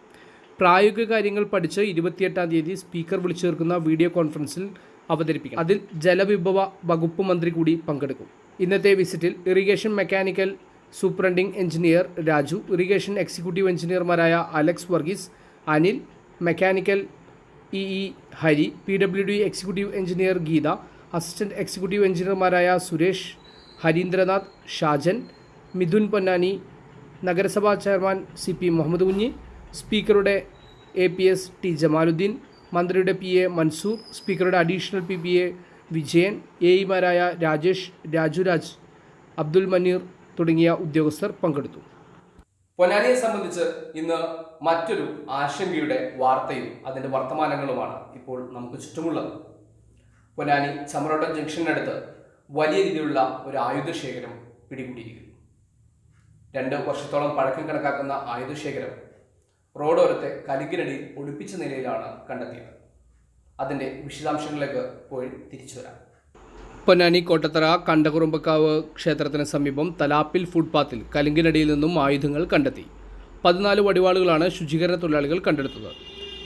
പ്രായോഗിക കാര്യങ്ങൾ പഠിച്ച് 28-ാം തീയതി സ്പീക്കർ വിളിച്ചു ചേർക്കുന്ന വീഡിയോ കോൺഫറൻസിൽ അവതരിപ്പിക്കും. അതിൽ ജലവിഭവ വകുപ്പ് മന്ത്രി കൂടി പങ്കെടുക്കും. ഇന്നത്തെ വിസിറ്റിൽ irrigation mechanical superintending engineer Raju, irrigation executive എഞ്ചിനീയർമാരായ Alex Varghese, Anil, mechanical E Hari, PWD executive engineer Geetha, assistant executive എഞ്ചിനീയർമാരായ സുരേഷ്, ഹരീന്ദ്രനാഥ്, ഷാജൻ, മിഥുൻ പൊന്നാനി, നഗരസഭാ ചെയർമാൻ CP മുഹമ്മദ് കുഞ്ഞി, സ്പീക്കറുടെ APS ടി ജമാലുദ്ദീൻ, മന്ത്രിയുടെ PA മൻസൂർ, സ്പീക്കറുടെ അഡീഷണൽ PPA വിജയൻ, AEമാരായ രാജേഷ്, രാജുരാജ്, അബ്ദുൽ മനീർ തുടങ്ങിയ ഉദ്യോഗസ്ഥർ പങ്കെടുത്തു. പൊന്നാനിയെ സംബന്ധിച്ച് ഇന്ന് മറ്റൊരു ആശങ്കയുടെ വാർത്തയും അതിൻ്റെ വർത്തമാനങ്ങളുമാണ് ഇപ്പോൾ നമുക്ക് ചുറ്റുമുള്ളത്. പൊന്നാനി ചമരോട്ടം ജംഗ്ഷനടുത്ത് വലിയ രീതിയിലുള്ള ഒരു ആയുധശേഖരം പിടികൂടിയിരിക്കുന്നു. 2 വർഷത്തോളം പഴക്കം കണക്കാക്കുന്ന ആയുധശേഖരം റോഡോരത്തെ കലുങ്കിനടിയിൽ ഒളിപ്പിച്ച നിലയിലാണ് കണ്ടെത്തിയത്. അതിൻ്റെ വിശദാംശങ്ങളിലേക്ക് പോയി തിരിച്ചു വരാം. പൊന്നാനി കോട്ടത്തറ കണ്ടകുറുമ്പക്കാവ് ക്ഷേത്രത്തിന് സമീപം തലാപ്പിൽ ഫുട്പാത്തിൽ കലുങ്കിനടിയിൽ നിന്നും ആയുധങ്ങൾ കണ്ടെത്തി. 14 വടിവാളുകളാണ് ശുചീകരണ തൊഴിലാളികൾ കണ്ടെടുത്തത്.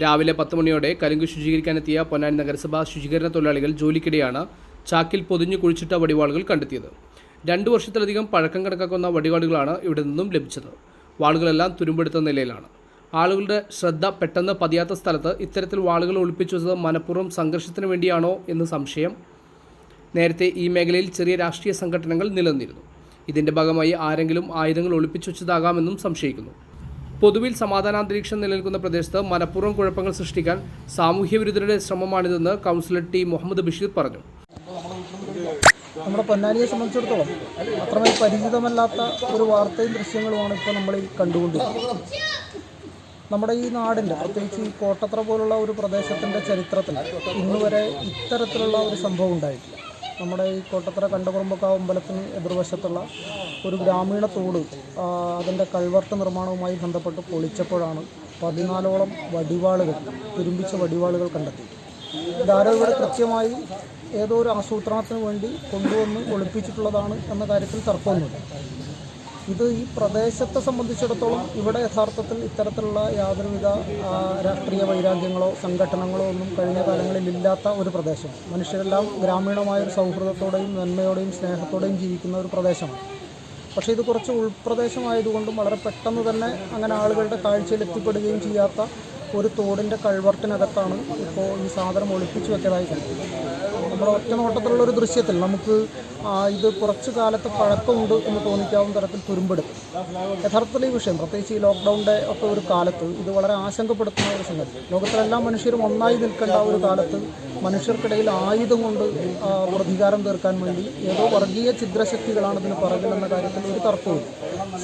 രാവിലെ 10 മണിയോടെ കലുങ്ക് ശുചീകരിക്കാനെത്തിയ പൊന്നാനി നഗരസഭാ ശുചീകരണ തൊഴിലാളികൾ ജോലിക്കിടെയാണ് ചാക്കിൽ പൊതിഞ്ഞു കുഴിച്ചിട്ട വടിവാളുകൾ കണ്ടെത്തിയത്. 2 വർഷത്തിലധികം പഴക്കം കണക്കാക്കുന്ന വടിവാളുകളാണ് ഇവിടെ നിന്നും ലഭിച്ചത്. വാളുകളെല്ലാം തുരുമ്പെടുത്ത നിലയിലാണ്. ആളുകളുടെ ശ്രദ്ധ പെട്ടെന്ന് പതിയാത്ത സ്ഥലത്ത് ഇത്തരത്തിൽ വാളുകൾ ഒളിപ്പിച്ചു വെച്ചത് മനഃപൂർവ്വം സംഘർഷത്തിന് വേണ്ടിയാണോ എന്ന് സംശയം. നേരത്തെ ഈ മേഖലയിൽ ചെറിയ രാഷ്ട്രീയ സംഘടനകൾ നിലനിന്നിരുന്നു. ഇതിൻ്റെ ഭാഗമായി ആരെങ്കിലും ആയുധങ്ങൾ ഒളിപ്പിച്ചു വെച്ചതാകാമെന്നും സംശയിക്കുന്നു. പൊതുവിൽ സമാധാനാന്തരീക്ഷം നിലനിൽക്കുന്ന പ്രദേശത്ത് മനഃപൂർവ്വം കുഴപ്പങ്ങൾ സൃഷ്ടിക്കാൻ സാമൂഹ്യ വിരുദ്ധരുടെ ശ്രമമാണിതെന്ന് കൗൺസിലർ ടി മുഹമ്മദ് ബഷീർ പറഞ്ഞു. നമ്മുടെ പൊന്നാനിയെ സംബന്ധിച്ചിടത്തോളം അത്രമേൽ പരിചിതമല്ലാത്ത ഒരു വാർത്തയും ദൃശ്യങ്ങളുമാണ് ഇപ്പോൾ നമ്മൾ കണ്ടുകൊണ്ടിരിക്കുന്നത്. നമ്മുടെ ഈ നാടിൻ്റെ, പ്രത്യേകിച്ച് ഈ കോട്ടത്തറ പോലുള്ള ഒരു പ്രദേശത്തിൻ്റെ ചരിത്രത്തിൽ ഇന്നുവരെ ഇത്തരത്തിലുള്ള ഒരു സംഭവം ഉണ്ടായിട്ടില്ല. നമ്മുടെ ഈ കോട്ടത്തറ കണ്ടകുറുമ്പക്കാവ് അമ്പലത്തിന് എതിർവശത്തുള്ള ഒരു ഗ്രാമീണ തോട് അതിൻ്റെ കൾവർട്ട് നിർമ്മാണവുമായി ബന്ധപ്പെട്ട് പൊളിച്ചപ്പോഴാണ് 14ഓളം വടിവാളുകൾ, തുരുമ്പിച്ച വടിവാളുകൾ കണ്ടെത്തി. ഇതാരോ ഇവിടെ കൃത്യമായി ഏതോ ഒരു ആസൂത്രണത്തിന് വേണ്ടി കൊണ്ടുവന്ന് ഒളിപ്പിച്ചിട്ടുള്ളതാണ് എന്ന കാര്യത്തിൽ തർക്കമൊന്നുമില്ല. ഇത് ഈ പ്രദേശത്തെ സംബന്ധിച്ചിടത്തോളം ഇവിടെ യഥാർത്ഥത്തിൽ ഇത്തരത്തിലുള്ള യാതൊരുവിധ രാഷ്ട്രീയ വൈരാഗ്യങ്ങളോ സംഘടനകളോ ഒന്നും കഴിഞ്ഞ കാലങ്ങളിൽ ഇല്ലാത്ത ഒരു പ്രദേശമാണ്. മനുഷ്യരെല്ലാം ഗ്രാമീണമായൊരു സൗഹൃദത്തോടെയും നന്മയോടെയും സ്നേഹത്തോടെയും ജീവിക്കുന്ന ഒരു പ്രദേശമാണ്. പക്ഷേ ഇത് കുറച്ച് ഉൾപ്രദേശമായതുകൊണ്ടും വളരെ പെട്ടെന്ന് തന്നെ അങ്ങനെ ആളുകളുടെ കാഴ്ചയിൽ എത്തിപ്പെടുകയും ചെയ്യാത്ത ഒരു തോടിൻ്റെ കൾവർട്ടിനകത്താണ് ഇപ്പോൾ ഈ സാധനം ഒളിപ്പിച്ചു വെച്ചതായി കണ്ടത്. നമ്മുടെ ഒറ്റ നോട്ടത്തിലുള്ളൊരു ദൃശ്യത്തിൽ നമുക്ക് ഇത് കുറച്ച് കാലത്തെ പഴക്കമുണ്ട് എന്ന് തോന്നിക്കാവുന്ന തരത്തിൽ തുരുമ്പെടുക്കും. യഥാർത്ഥത്തിൽ ഈ വിഷയം, പ്രത്യേകിച്ച് ഈ ലോക്ക്ഡൗണിൻ്റെ ഒക്കെ ഒരു കാലത്ത് ഇത് വളരെ ആശങ്കപ്പെടുത്തുന്ന ഒരു സംഗതി. ലോകത്തിലെല്ലാ മനുഷ്യരും ഒന്നായി നിൽക്കേണ്ട ഒരു കാലത്ത് മനുഷ്യർക്കിടയിൽ ആയുധം കൊണ്ട് പ്രതികാരം തീർക്കാൻ വേണ്ടി ഏതോ വർഗീയ ഛിദ്രശക്തികളാണ് ഇതിന് പുറകിലെന്ന കാര്യത്തിൽ ഒരു തർക്കവുമില്ല.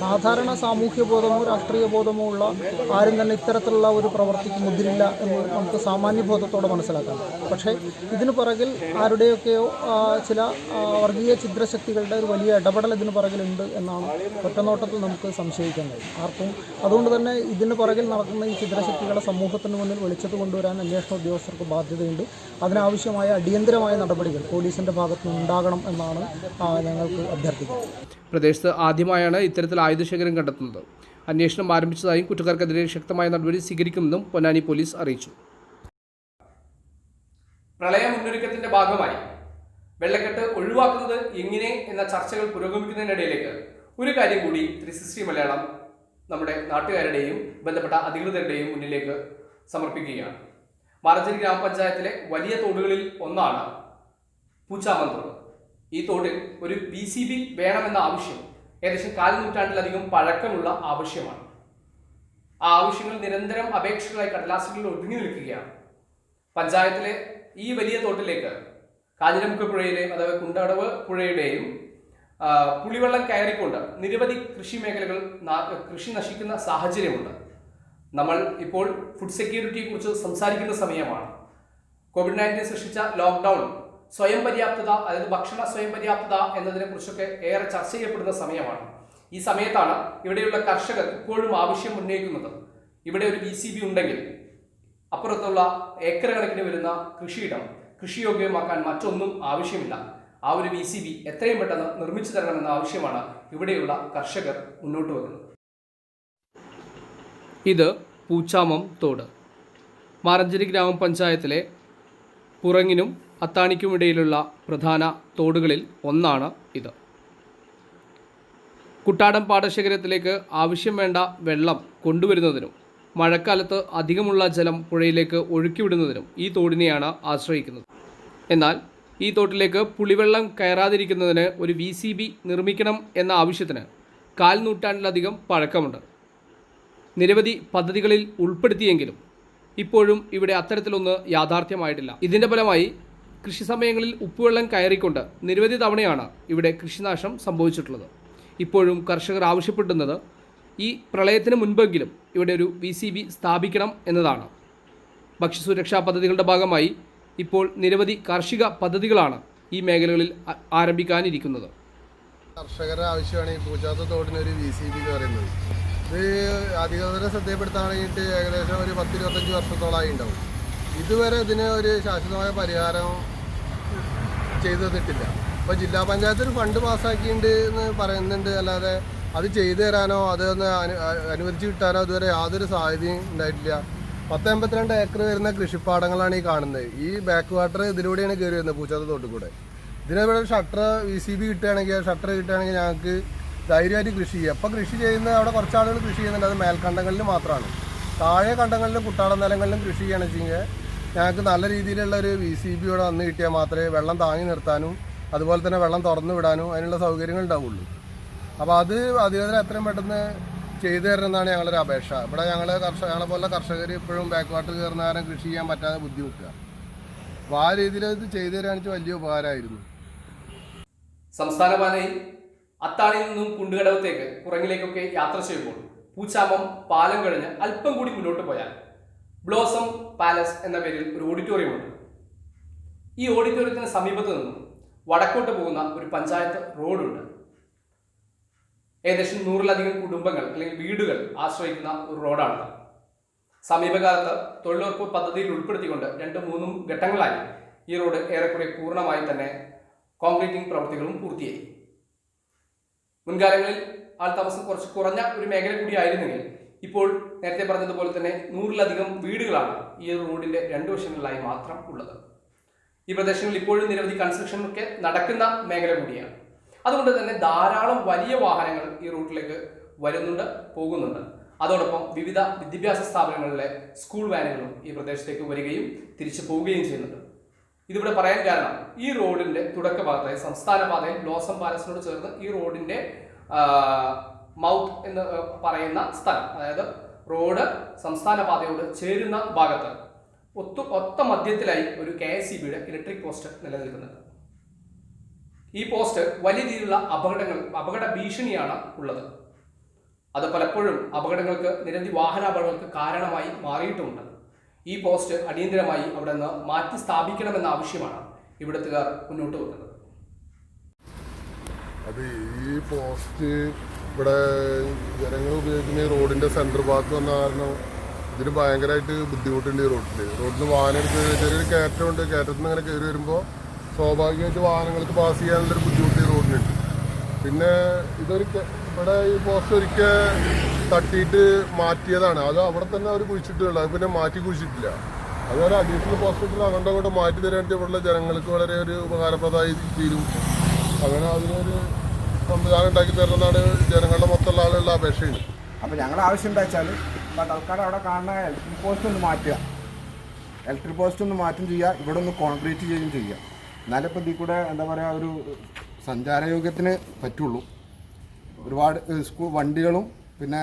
സാധാരണ സാമൂഹ്യ ബോധമോ രാഷ്ട്രീയ ബോധമോ ഉള്ള ആരും തന്നെ ഇത്തരത്തിലുള്ള ഒരു പ്രവൃത്തിക്ക് മുതിരില്ല എന്ന് നമുക്ക് സാമാന്യബോധത്തോടെ മനസ്സിലാക്കാം. പക്ഷേ ഇതിന് പുറകിൽ ആരുടെയൊക്കെയോ ചില വർഗീയ ഛിദ്രശക്തികളുടെ ഒരു വലിയ ഇടപെടൽ ഇതിന് പുറകിലുണ്ട് എന്നാണ് ഒറ്റനോട്ടത്തിൽ നമുക്ക് സംശയിക്കാൻ കഴിയും ആർക്കും. അതുകൊണ്ട് തന്നെ ഇതിന് പുറകിൽ നടക്കുന്ന ഈ ഛിദ്രശക്തികളെ സമൂഹത്തിന് മുന്നിൽ വെളിച്ചത്ത് കൊണ്ടുവരാൻ അന്വേഷണ ഉദ്യോഗസ്ഥർക്ക് ബാധ്യതയുണ്ട്. അതിനാവശ്യമായ അടിയന്തരമായ നടപടികൾ പോലീസിൻ്റെ ഭാഗത്തു നിന്നുണ്ടാകണം എന്നാണ് ഞങ്ങൾക്ക് അഭ്യർത്ഥിക്കുന്നത്. പ്രദേശത്ത് ആദ്യമായാണ് ഇത്തരത്തിൽ ആയുധശേഖരം കണ്ടെത്തുന്നത്. അന്വേഷണം ആരംഭിച്ചതായും കുറ്റക്കാർക്കെതിരെ ശക്തമായ നടപടി സ്വീകരിക്കുമെന്നും പൊന്നാനി പോലീസ് അറിയിച്ചു. പ്രളയ മുന്നൊരുക്കത്തിന്റെ ഭാഗമായി വെള്ളക്കെട്ട് ഒഴിവാക്കുന്നത് എങ്ങനെ എന്ന ചർച്ചകൾ പുരോഗമിക്കുന്നതിനിടയിലേക്ക് ഒരു കാര്യം കൂടി 360 മലയാളം നമ്മുടെ നാട്ടുകാരുടെയും ബന്ധപ്പെട്ട അധികൃതരുടെയും മുന്നിലേക്ക് സമർപ്പിക്കുകയാണ്. മാറഞ്ചേരി ഗ്രാമപഞ്ചായത്തിലെ വലിയ തോടുകളിൽ ഒന്നാണ് പൂച്ചാമം തോട്. ഈ തോടിൽ ഒരു VCB വേണമെന്ന ആവശ്യം ഏകദേശം 4 നൂറ്റാണ്ടിലധികം പഴക്കമുള്ള ആവശ്യമാണ്. ആ ആവശ്യങ്ങൾ നിരന്തരം അപേക്ഷകളായി കടലാസുകളിൽ ഒതുങ്ങി നിൽക്കുകയാണ്. പഞ്ചായത്തിലെ ഈ വലിയ തോട്ടിലേക്ക് കാഞ്ഞിരമുക്ക് പുഴയിലെയും അഥവാ കുണ്ടടവ് പുഴയുടെയും പുളിവെള്ളം കയറിക്കൊണ്ട് നിരവധി കൃഷി മേഖലകൾ കൃഷി നശിക്കുന്ന സാഹചര്യമുണ്ട്. നമ്മൾ ഇപ്പോൾ ഫുഡ് സെക്യൂരിറ്റിയെ കുറിച്ച് സംസാരിക്കുന്ന സമയമാണ്. COVID-19 സൃഷ്ടിച്ച ലോക്ക്ഡൗൺ, സ്വയം പര്യാപ്തത, അതായത് ഭക്ഷണ സ്വയം പര്യാപ്തത എന്നതിനെ കുറിച്ചൊക്കെ ഏറെ ചർച്ച ചെയ്യപ്പെടുന്ന സമയമാണ്. ഈ സമയത്താണ് ഇവിടെയുള്ള കർഷകർ ഇപ്പോഴും ആവശ്യം ഉന്നയിക്കുന്നത്. ഇവിടെ ഒരു VCB ഉണ്ടെങ്കിൽ അപ്പുറത്തുള്ള ഏക്കർ കണക്കിന് വരുന്ന കൃഷിയിടം കൃഷിയോഗ്യമാക്കാൻ മറ്റൊന്നും ആവശ്യമില്ല. ആ ഒരു VCB എത്രയും പെട്ടെന്ന് നിർമ്മിച്ചു തരണമെന്ന ആവശ്യമാണ് ഇവിടെയുള്ള കർഷകർ മുന്നോട്ട് വെക്കുന്നത്. ഇത് പൂച്ചാമം തോട്. മാറഞ്ചേരി ഗ്രാമപഞ്ചായത്തിലെ പുറങ്ങിനും അത്താണിക്കുമിടയിലുള്ള പ്രധാന തോടുകളിൽ ഒന്നാണ് ഇത്. കുട്ടാടം പാടശേഖരത്തിലേക്ക് ആവശ്യം വേണ്ട വെള്ളം കൊണ്ടുവരുന്നതിനും മഴക്കാലത്ത് അധികമുള്ള ജലം പുഴയിലേക്ക് ഒഴുക്കിവിടുന്നതിനും ഈ തോടിനെയാണ് ആശ്രയിക്കുന്നത്. എന്നാൽ ഈ തോട്ടിലേക്ക് പുളിവെള്ളം കയറാതിരിക്കുന്നതിന് ഒരു VCB നിർമ്മിക്കണം എന്ന ആവശ്യത്തിന് 4 നൂറ്റാണ്ടിലധികം പഴക്കമുണ്ട്. നിരവധി പദ്ധതികളിൽ ഉൾപ്പെടുത്തിയെങ്കിലും ഇപ്പോഴും ഇവിടെ അത്തരത്തിലൊന്ന് യാഥാർത്ഥ്യമായിട്ടില്ല. ഇതിൻ്റെ ഫലമായി കൃഷി സമയങ്ങളിൽ ഉപ്പുവെള്ളം കയറിക്കൊണ്ട് നിരവധി തവണയാണ് ഇവിടെ കൃഷിനാശം സംഭവിച്ചിട്ടുള്ളത്. ഇപ്പോഴും കർഷകർ ആവശ്യപ്പെടുന്നത് ഈ പ്രളയത്തിന് മുൻപെങ്കിലും ഇവിടെ ഒരു VCB സ്ഥാപിക്കണം എന്നതാണ്. ഭക്ഷ്യസുരക്ഷാ പദ്ധതികളുടെ ഭാഗമായി ഇപ്പോൾ നിരവധി കാർഷിക പദ്ധതികളാണ് ഈ മേഖലകളിൽ ആരംഭിക്കാനിരിക്കുന്നത്. കർഷകരുടെ ആവശ്യമാണ് ഈ പൂച്ചാത്ത തോടിന് ഒരു VCB എന്ന് പറയുന്നത്. ഇത് അധികൃതരെ ശ്രദ്ധപ്പെടുത്താൻ വേണ്ടിയിട്ട് ഏകദേശം ഒരു 10-25 വർഷത്തോളമായി ഉണ്ടാവും. ഇതുവരെ ഇതിന് ഒരു ശാശ്വതമായ പരിഹാരം ചെയ്തു തന്നിട്ടില്ല. അപ്പോൾ ജില്ലാ പഞ്ചായത്തിൽ ഫണ്ട് പാസ്സാക്കിയിട്ടുണ്ട് എന്ന് പറയുന്നുണ്ട്, അല്ലാതെ അത് ചെയ്തു തരാനോ അതൊന്ന് അനുവദിച്ച് കിട്ടാനോ ഇതുവരെ യാതൊരു സാധ്യതയും ഉണ്ടായിട്ടില്ല. 182 ഏക്കർ വരുന്ന കൃഷിപ്പാടങ്ങളാണ് ഈ കാണുന്നത്. ഈ ബാക്ക് വാട്ടർ ഇതിലൂടെയാണ് കയറി വരുന്നത്, പൂച്ചാത്ത തോട്ടിൽ കൂടെ. ഇതിനിവിടെ ഷട്ടർ VCB കിട്ടുകയാണെങ്കിൽ, ഷട്ടർ കിട്ടുകയാണെങ്കിൽ ഞങ്ങൾക്ക് ധൈര്യമായിട്ട് കൃഷി ചെയ്യാം. അപ്പോൾ കൃഷി ചെയ്യുന്ന അവിടെ കുറച്ച് ആളുകൾ കൃഷി ചെയ്യുന്നുണ്ട്, അത് മേൽക്കണ്ടങ്ങളിൽ മാത്രമാണ്. താഴെ കണ്ടങ്ങളിലും കുട്ടാടൻ നിലങ്ങളിലും കൃഷി ചെയ്യുകയാണെന്ന് വെച്ച് കഴിഞ്ഞാൽ ഞങ്ങൾക്ക് നല്ല രീതിയിലുള്ള ഒരു VCB ഇവിടെ വന്ന് കിട്ടിയാൽ മാത്രമേ വെള്ളം താങ്ങി നിർത്താനും അതുപോലെ തന്നെ വെള്ളം തുറന്നു വിടാനും അതിനുള്ള സൗകര്യങ്ങൾ ഉണ്ടാവുള്ളൂ. അപ്പോൾ അത് അധികൃതർ എത്രയും പെട്ടെന്ന് ചെയ്തു തരണമെന്നാണ് ഞങ്ങളുടെ ഒരു അപേക്ഷ. ഇവിടെ ഞങ്ങളെ പോലെ കർഷകർ ഇപ്പോഴും ബാക്ക് വാട്ടർ കയറുന്ന കാരണം കൃഷി ചെയ്യാൻ പറ്റാതെ ബുദ്ധിമുട്ടുക. അപ്പോൾ ആ രീതിയിൽ ഇത് ചെയ്തു തരാണെന്ന് വലിയ ഉപകാരമായിരുന്നു. സംസ്ഥാന പാതയിൽ അത്താണിയിൽ നിന്നും കുണ്ടുകടവത്തേക്ക് കുറങ്ങിലേക്കൊക്കെ യാത്ര ചെയ്യുമ്പോൾ പൂച്ചാമം പാലം കഴിഞ്ഞ് അല്പം കൂടി മുന്നോട്ട് പോയാൽ ബ്ലോസം പാലസ് എന്ന പേരിൽ ഒരു ഓഡിറ്റോറിയമുണ്ട്. ഈ ഓഡിറ്റോറിയത്തിന് സമീപത്ത് നിന്നും വടക്കോട്ട് പോകുന്ന ഒരു പഞ്ചായത്ത് റോഡുണ്ട്. ഏകദേശം 100-ലധികം കുടുംബങ്ങൾ അല്ലെങ്കിൽ വീടുകൾ ആശ്രയിക്കുന്ന ഒരു റോഡാണ്. സമീപകാലത്ത് തൊഴിലുറപ്പ് പദ്ധതിയിൽ ഉൾപ്പെടുത്തിക്കൊണ്ട് 2-3 ഘട്ടങ്ങളായി ഈ റോഡ് ഏറെക്കുറെ പൂർണ്ണമായി തന്നെ കോൺക്രീറ്റിംഗ് പ്രവൃത്തികളും പൂർത്തിയായി. മുൻകാലങ്ങളിൽ ആൾതാമസം കുറച്ച് കുറഞ്ഞ ഒരു മേഖല കൂടിയായിരുന്നെങ്കിൽ ഇപ്പോൾ നേരത്തെ പറഞ്ഞതുപോലെ തന്നെ 100-ലധികം വീടുകളാണ് ഈ റോഡിന്റെ 2 വശങ്ങളിലായി മാത്രം ഉള്ളത്. ഈ പ്രദേശങ്ങളിൽ ഇപ്പോഴും നിരവധി കൺസ്ട്രക്ഷൻ ഒക്കെ നടക്കുന്ന മേഖല കൂടിയാണ്. അതുകൊണ്ട് തന്നെ ധാരാളം വലിയ വാഹനങ്ങൾ ഈ റൂട്ടിലേക്ക് വരുന്നുണ്ട്, പോകുന്നുണ്ട്. അതോടൊപ്പം വിവിധ വിദ്യാഭ്യാസ സ്ഥാപനങ്ങളിലെ സ്കൂൾ വാനുകളും ഈ പ്രദേശത്തേക്ക് വരികയും തിരിച്ചു പോവുകയും ചെയ്യുന്നുണ്ട്. ഇതിവിടെ പറയാൻ കാരണം ഈ റോഡിന്റെ തുടക്ക ഭാഗത്തായി സംസ്ഥാന പാതയിൽ ബ്ലോസം പാലസിനോട് ചേർന്ന് ഈ റോഡിന്റെ മൗത്ത് എന്ന് പറയുന്ന സ്ഥലം, അതായത് റോഡ് സംസ്ഥാന പാതയോട് ചേരുന്ന ഭാഗത്ത് ഒത്ത മധ്യത്തിലായി ഒരു KSEBയുടെ ഇലക്ട്രിക് പോസ്റ്റ് നിലനിൽക്കുന്നുണ്ട്. ഈ പോസ്റ്റ് വലിയ രീതിയിലുള്ള അപകട ഭീഷണിയാണ് ഉള്ളത്. അത് പലപ്പോഴും നിരവധി വാഹനാപകടങ്ങൾക്ക് കാരണമായി മാറിയിട്ടുമുണ്ട്. ഈ പോസ്റ്റ് അടിയന്തരമായി അവിടെ നിന്ന് മാറ്റി സ്ഥാപിക്കണമെന്ന ആവശ്യമാണ് ഇവിടുത്തുകാർ മുന്നോട്ട് വെക്കുന്നത്. അത് ഈ പോസ്റ്റ് ഇവിടെ ജനങ്ങൾ ഉപയോഗിക്കുന്ന റോഡിന്റെ സെൻട്രൽ ഭാഗത്ത് വന്ന കാരണം ഇതിന് ഭയങ്കരമായിട്ട് ബുദ്ധിമുട്ടുണ്ട്. ഈ റോഡിന് വാഹനം ചെറിയൊരു കയറ്റമുണ്ട്. കയറ്റത്തിൽ നിന്ന് ഇങ്ങനെ കയറി വരുമ്പോൾ സ്വാഭാവികമായിട്ട് വാഹനങ്ങൾക്ക് പാസ് ചെയ്യാനുള്ളൊരു ബുദ്ധിമുട്ട് ഈ റോഡിനുണ്ട്. പിന്നെ ഇവിടെ ഈ പോസ്റ്റ് ഒരിക്കൽ തട്ടിയിട്ട് മാറ്റിയതാണ്. അത് അവിടെ തന്നെ അവർ കുഴിച്ചിട്ടുള്ളത്, അത് പിന്നെ മാറ്റി കുഴിച്ചിട്ടില്ല. അതുപോലെ അഡീഷണൽ പോസ്റ്റിൽ അങ്ങോട്ട് മാറ്റി തരാനായിട്ട് ഇവിടെയുള്ള ജനങ്ങൾക്ക് വളരെ ഒരു ഉപകാരപ്രദമായി തീരും. അങ്ങനെ അതിനൊരു സംവിധാനം ഉണ്ടാക്കി തരുന്നതാണ് ജനങ്ങളുടെ മൊത്തമുള്ള ആളുകളുടെ അപേക്ഷയാണ്. അപ്പോൾ ഞങ്ങളുടെ ആവശ്യം എന്താ വെച്ചാൽ ഇപ്പോൾ തൽക്കാലം അവിടെ കാണുന്ന ഇലക്ട്രിക് പോസ്റ്റ് ഒന്ന് മാറ്റുക, ഇലക്ട്രിക് പോസ്റ്റ് ഒന്ന് മാറ്റും ചെയ്യുക, ഇവിടെ ഒന്ന് കോൺക്രീറ്റ് ചെയ്യുകയും ചെയ്യുക. എന്നാലും ഇപ്പോൾ ഇതിൽ കൂടെ എന്താ പറയുക ഒരു സഞ്ചാരയോഗ്യത്തിന് പറ്റുള്ളൂ. ഒരുപാട് സ്കൂൾ വണ്ടികളും പിന്നെ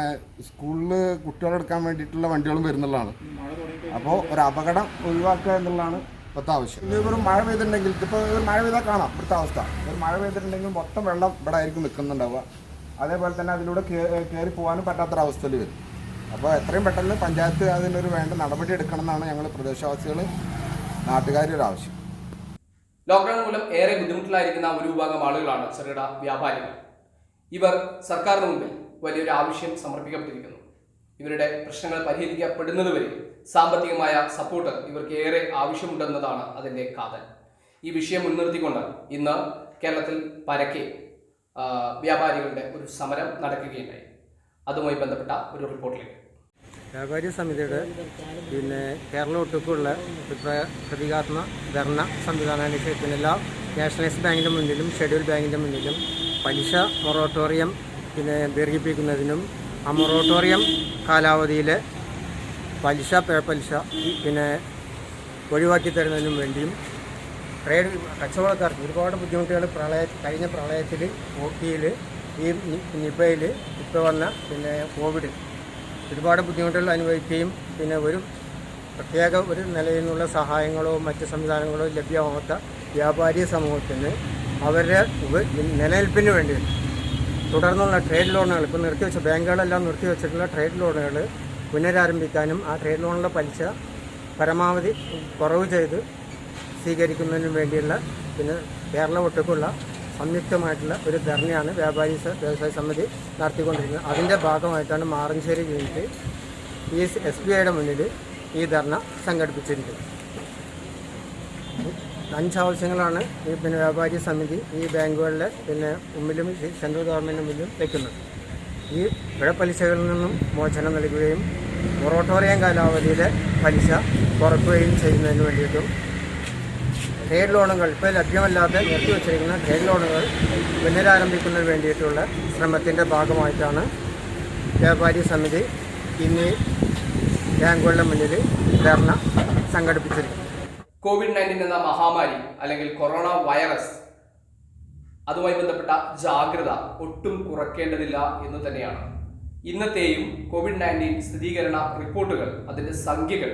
സ്കൂളിൽ കുട്ടികളെടുക്കാൻ വേണ്ടിയിട്ടുള്ള വണ്ടികളും വരുന്നുള്ളതാണ്. അപ്പോൾ ഒരു അപകടം ഒഴിവാക്കുക എന്നുള്ളതാണ് ഇപ്പോഴത്തെ ആവശ്യം. ഇത് ഒരു മഴ പെയ്തിട്ടുണ്ടെങ്കിൽ ഇപ്പോൾ ഒരു മഴ പെയ്താൽ കാണാം ഇവിടുത്തെ അവസ്ഥ. ഒരു മഴ പെയ്തിട്ടുണ്ടെങ്കിൽ മൊത്തം വെള്ളം ഇവിടെ ആയിരിക്കും നിൽക്കുന്നുണ്ടാവുക. അതേപോലെ തന്നെ അതിലൂടെ കയറി പോകാനും പറ്റാത്തൊരവസ്ഥയിൽ വരും. അപ്പോൾ എത്രയും പെട്ടെന്ന് പഞ്ചായത്ത് അതിനൊരു വേണ്ട നടപടി എടുക്കണം എന്നാണ് ഞങ്ങൾ പ്രദേശവാസികൾ നാട്ടുകാരുടെ ആവശ്യം. ലോക്ക്ഡൌൺ മൂലം ഏറെ ബുദ്ധിമുട്ടിലായിരിക്കുന്ന ഒരു വിഭാഗം ആളുകളാണ് ചെറുകിട വ്യാപാരികൾ. ഇവർ സർക്കാരിന് മുമ്പിൽ വലിയൊരു ആവശ്യം സമർപ്പിക്കപ്പെട്ടിരിക്കുന്നു. ഇവരുടെ പ്രശ്നങ്ങൾ പരിഹരിക്കപ്പെടുന്നതുവരെ സാമ്പത്തികമായ സപ്പോർട്ട് ഇവർക്ക് ഏറെ ആവശ്യമുണ്ടെന്നതാണ് അതിൻ്റെ കാതൽ. ഈ വിഷയം മുൻനിർത്തിക്കൊണ്ട് ഇന്ന് കേരളത്തിൽ പരക്കെ വ്യാപാരികളുടെ ഒരു സമരം നടക്കുകയുണ്ടായി. അതുമായി ബന്ധപ്പെട്ട ഒരു റിപ്പോർട്ടിലേക്ക്. വ്യാപാരി സമിതിയുടെ കേരള ഒട്ടുക്കുള്ള പ്രതികാത്മക ധർണ സംവിധാന വിഷയത്തിനെല്ലാം നാഷണലൈസ്ഡ് ബാങ്കിൻ്റെ മുന്നിലും ഷെഡ്യൂൾ ബാങ്കിൻ്റെ മുന്നിലും പലിശ മൊറട്ടോറിയം ദീർഘിപ്പിക്കുന്നതിനും ആ മൊറട്ടോറിയം കാലാവധിയിൽ പലിശ പേപ്പലിശ ഒഴിവാക്കി തരുന്നതിനും വേണ്ടിയും ട്രേഡ് കച്ചവടക്കാർക്ക് ഒരുപാട് ബുദ്ധിമുട്ടുകൾ കഴിഞ്ഞ പ്രളയത്തിൽ ഓക്കിയിൽ ഈ നിപയിൽ ഇപ്പോൾ വന്ന കോവിഡ് ഒരുപാട് ബുദ്ധിമുട്ടുകൾ അനുഭവിക്കുകയും ഒരു പ്രത്യേക ഒരു നിലയിൽ നിന്നുള്ള സഹായങ്ങളോ മറ്റ് സംവിധാനങ്ങളോ ലഭ്യമാകാത്ത വ്യാപാരി സമൂഹത്തിന് അവരുടെ നിലനിൽപ്പിന് വേണ്ടി തുടർന്നുള്ള ട്രേഡ് ലോണുകൾ ഇപ്പോൾ നിർത്തിവെച്ച ബാങ്കുകളെല്ലാം നിർത്തിവെച്ചിട്ടുള്ള ട്രേഡ് ലോണുകൾ പുനരാരംഭിക്കാനും ആ ട്രേഡ് ലോണിൻ്റെ പലിശ പരമാവധി കുറവ് ചെയ്ത് സ്വീകരിക്കുന്നതിനും വേണ്ടിയുള്ള കേരള ഒട്ടുക്കുള്ള സംയുക്തമായിട്ടുള്ള ഒരു ധർണയാണ് വ്യവസായ സമിതി നടത്തിക്കൊണ്ടിരിക്കുന്നത്. അതിൻ്റെ ഭാഗമായിട്ടാണ് മാറഞ്ചേരി യൂണിറ്റ് ഈ SBIയുടെ മുന്നിൽ ഈ ധർണ സംഘടിപ്പിച്ചിരിക്കുന്നത്. 5 ആവശ്യങ്ങളാണ് ഈ വ്യാപാരി സമിതി ഈ ബാങ്കുകളിലെ മുമ്പിലും സെൻട്രൽ ഗവൺമെൻറ്റിന് മുമ്പിലും വയ്ക്കുന്നത്. ഈ പിഴപ്പലിശകളിൽ നിന്നും മോചനം നൽകുകയും മൊറട്ടോറിയം കാലാവധിയിലെ പലിശ കുറയ്ക്കുകയും ചെയ്യുന്നതിന് വേണ്ടിയിട്ടും ട്രേഡ് ലോണുകൾ ഇപ്പോൾ ലഭ്യമല്ലാതെ നിർത്തിവച്ചിരിക്കുന്ന ട്രേഡ് ലോണുകൾ പുനരാരംഭിക്കുന്നതിന് വേണ്ടിയിട്ടുള്ള ശ്രമത്തിൻ്റെ ഭാഗമായിട്ടാണ് വ്യാപാരി സമിതി ഇന്ന് ബാങ്കുകളുടെ മുന്നിൽ ധർണ സംഘടിപ്പിച്ചിരിക്കുന്നത്. COVID-19 എന്ന മഹാമാരി അല്ലെങ്കിൽ കൊറോണ വൈറസ്, അതുമായി ബന്ധപ്പെട്ട ജാഗ്രത ഒട്ടും കുറയ്ക്കേണ്ടതില്ല എന്ന് തന്നെയാണ്. ഇന്നത്തെയും COVID-19 സ്ഥിരീകരണ റിപ്പോർട്ടുകൾ, അതിൻ്റെ സംഖ്യകൾ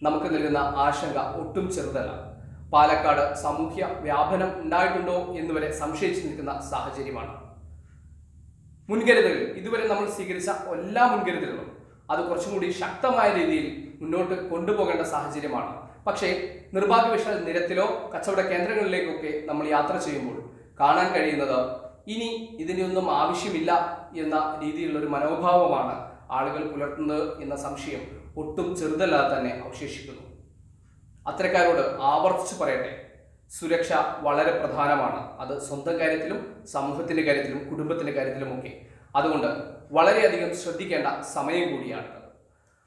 നമുക്ക് നൽകുന്ന ആശങ്ക ഒട്ടും ചെറുതല്ല. പാലക്കാട് സാമൂഹ്യ വ്യാപനം ഉണ്ടായിട്ടുണ്ടോ എന്നുവരെ സംശയിച്ചു നിൽക്കുന്ന സാഹചര്യമാണ്. മുൻകരുതലുകൾ, ഇതുവരെ നമ്മൾ സ്വീകരിച്ച എല്ലാ മുൻകരുതലുകളും അത് കുറച്ചും കൂടി ശക്തമായ രീതിയിൽ മുന്നോട്ട് കൊണ്ടുപോകേണ്ട സാഹചര്യമാണ്. പക്ഷേ നിർഭാഗ്യവശാൽ നിരത്തിലോ കച്ചവട കേന്ദ്രങ്ങളിലേക്കൊക്കെ നമ്മൾ യാത്ര ചെയ്യുമ്പോൾ കാണാൻ കഴിയുന്നത് ഇനി ഇതിനൊന്നും ആവശ്യമില്ല എന്ന രീതിയിലുള്ളൊരു മനോഭാവമാണ് ആളുകൾ പുലർത്തുന്നത് എന്ന സംശയം ഒട്ടും ചെറുതല്ലാതെ തന്നെ അവശേഷിക്കുന്നു. അത്തരക്കാരോട് ആവർത്തിച്ച് പറയട്ടെ, സുരക്ഷ വളരെ പ്രധാനമാണ്. അത് സ്വന്തം കാര്യത്തിലും സമൂഹത്തിൻ്റെ കാര്യത്തിലും കുടുംബത്തിൻ്റെ കാര്യത്തിലുമൊക്കെ. അതുകൊണ്ട് വളരെയധികം ശ്രദ്ധിക്കേണ്ട സമയം കൂടിയാണ്.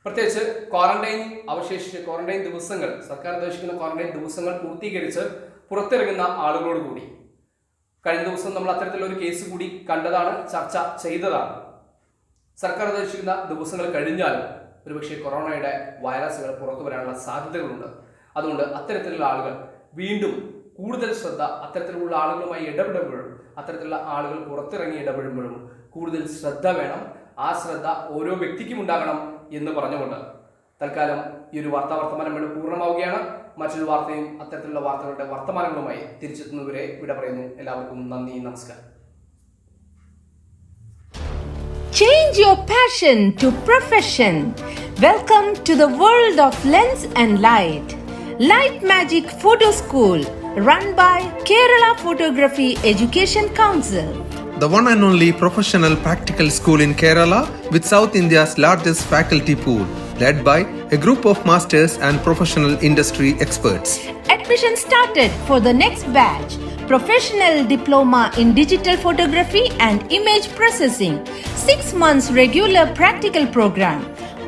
പ്രത്യേകിച്ച് ക്വാറന്റൈൻ ദിവസങ്ങൾ, സർക്കാർ നിർദ്ദേശിക്കുന്ന ക്വാറന്റൈൻ ദിവസങ്ങൾ പൂർത്തീകരിച്ച് പുറത്തിറങ്ങുന്ന ആളുകളോട് കൂടി കഴിഞ്ഞ ദിവസം നമ്മൾ അത്തരത്തിലൊരു കേസ് കൂടി കണ്ടതാണ്, ചർച്ച ചെയ്തതാണ്. സർക്കാർ നിർദ്ദേശിക്കുന്ന ദിവസങ്ങൾ കഴിഞ്ഞാലും ഒരുപക്ഷെ കൊറോണയുടെ വൈറസുകൾ പുറത്തു വരാനുള്ള സാധ്യതകളുണ്ട്. അതുകൊണ്ട് അത്തരത്തിലുള്ള ആളുകൾ വീണ്ടും കൂടുതൽ ശ്രദ്ധ, അത്തരത്തിലുള്ള ആളുകളുമായി ഇടപെടുമ്പോഴും അത്തരത്തിലുള്ള ആളുകൾ പുറത്തിറങ്ങി ഇടപെടുമ്പോഴും കൂടുതൽ ശ്രദ്ധ വേണം. ആ ശ്രദ്ധ ഓരോ വ്യക്തിക്കും ഉണ്ടാകണം എന്ന് പറഞ്ഞുകൊണ്ട് തൽക്കാലം ഈ ഒരു വർത്തമാനം ഇവിടെ പൂർണ്ണമാവുകയാണ്. മറ്റൊരു വാർത്തയും അത്തരത്തിലുള്ള വാർത്തകളുടെ വർത്തമാനങ്ങളുമായി തിരിച്ചെത്തുന്നവരെ വിട പറയുന്നു. എല്ലാവർക്കും നന്ദി, നമസ്കാരം. Change your passion to profession. Welcome to the world of lens and light. Light Magic Photo School, run by Kerala Photography Education Council. The one and only professional practical school in Kerala with South India's largest faculty pool, led by a group of masters and professional industry experts. Admission started for the next batch. Professional Diploma in Digital Photography and Image Processing. 6 months regular practical program.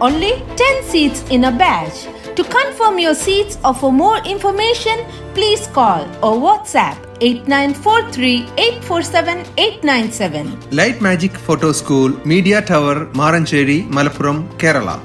Only 10 seats in a batch. To confirm your seats or for more information, please call or WhatsApp 8943847897. Light Magic Photo School, Media Tower, Marancheri, Malappuram, Kerala.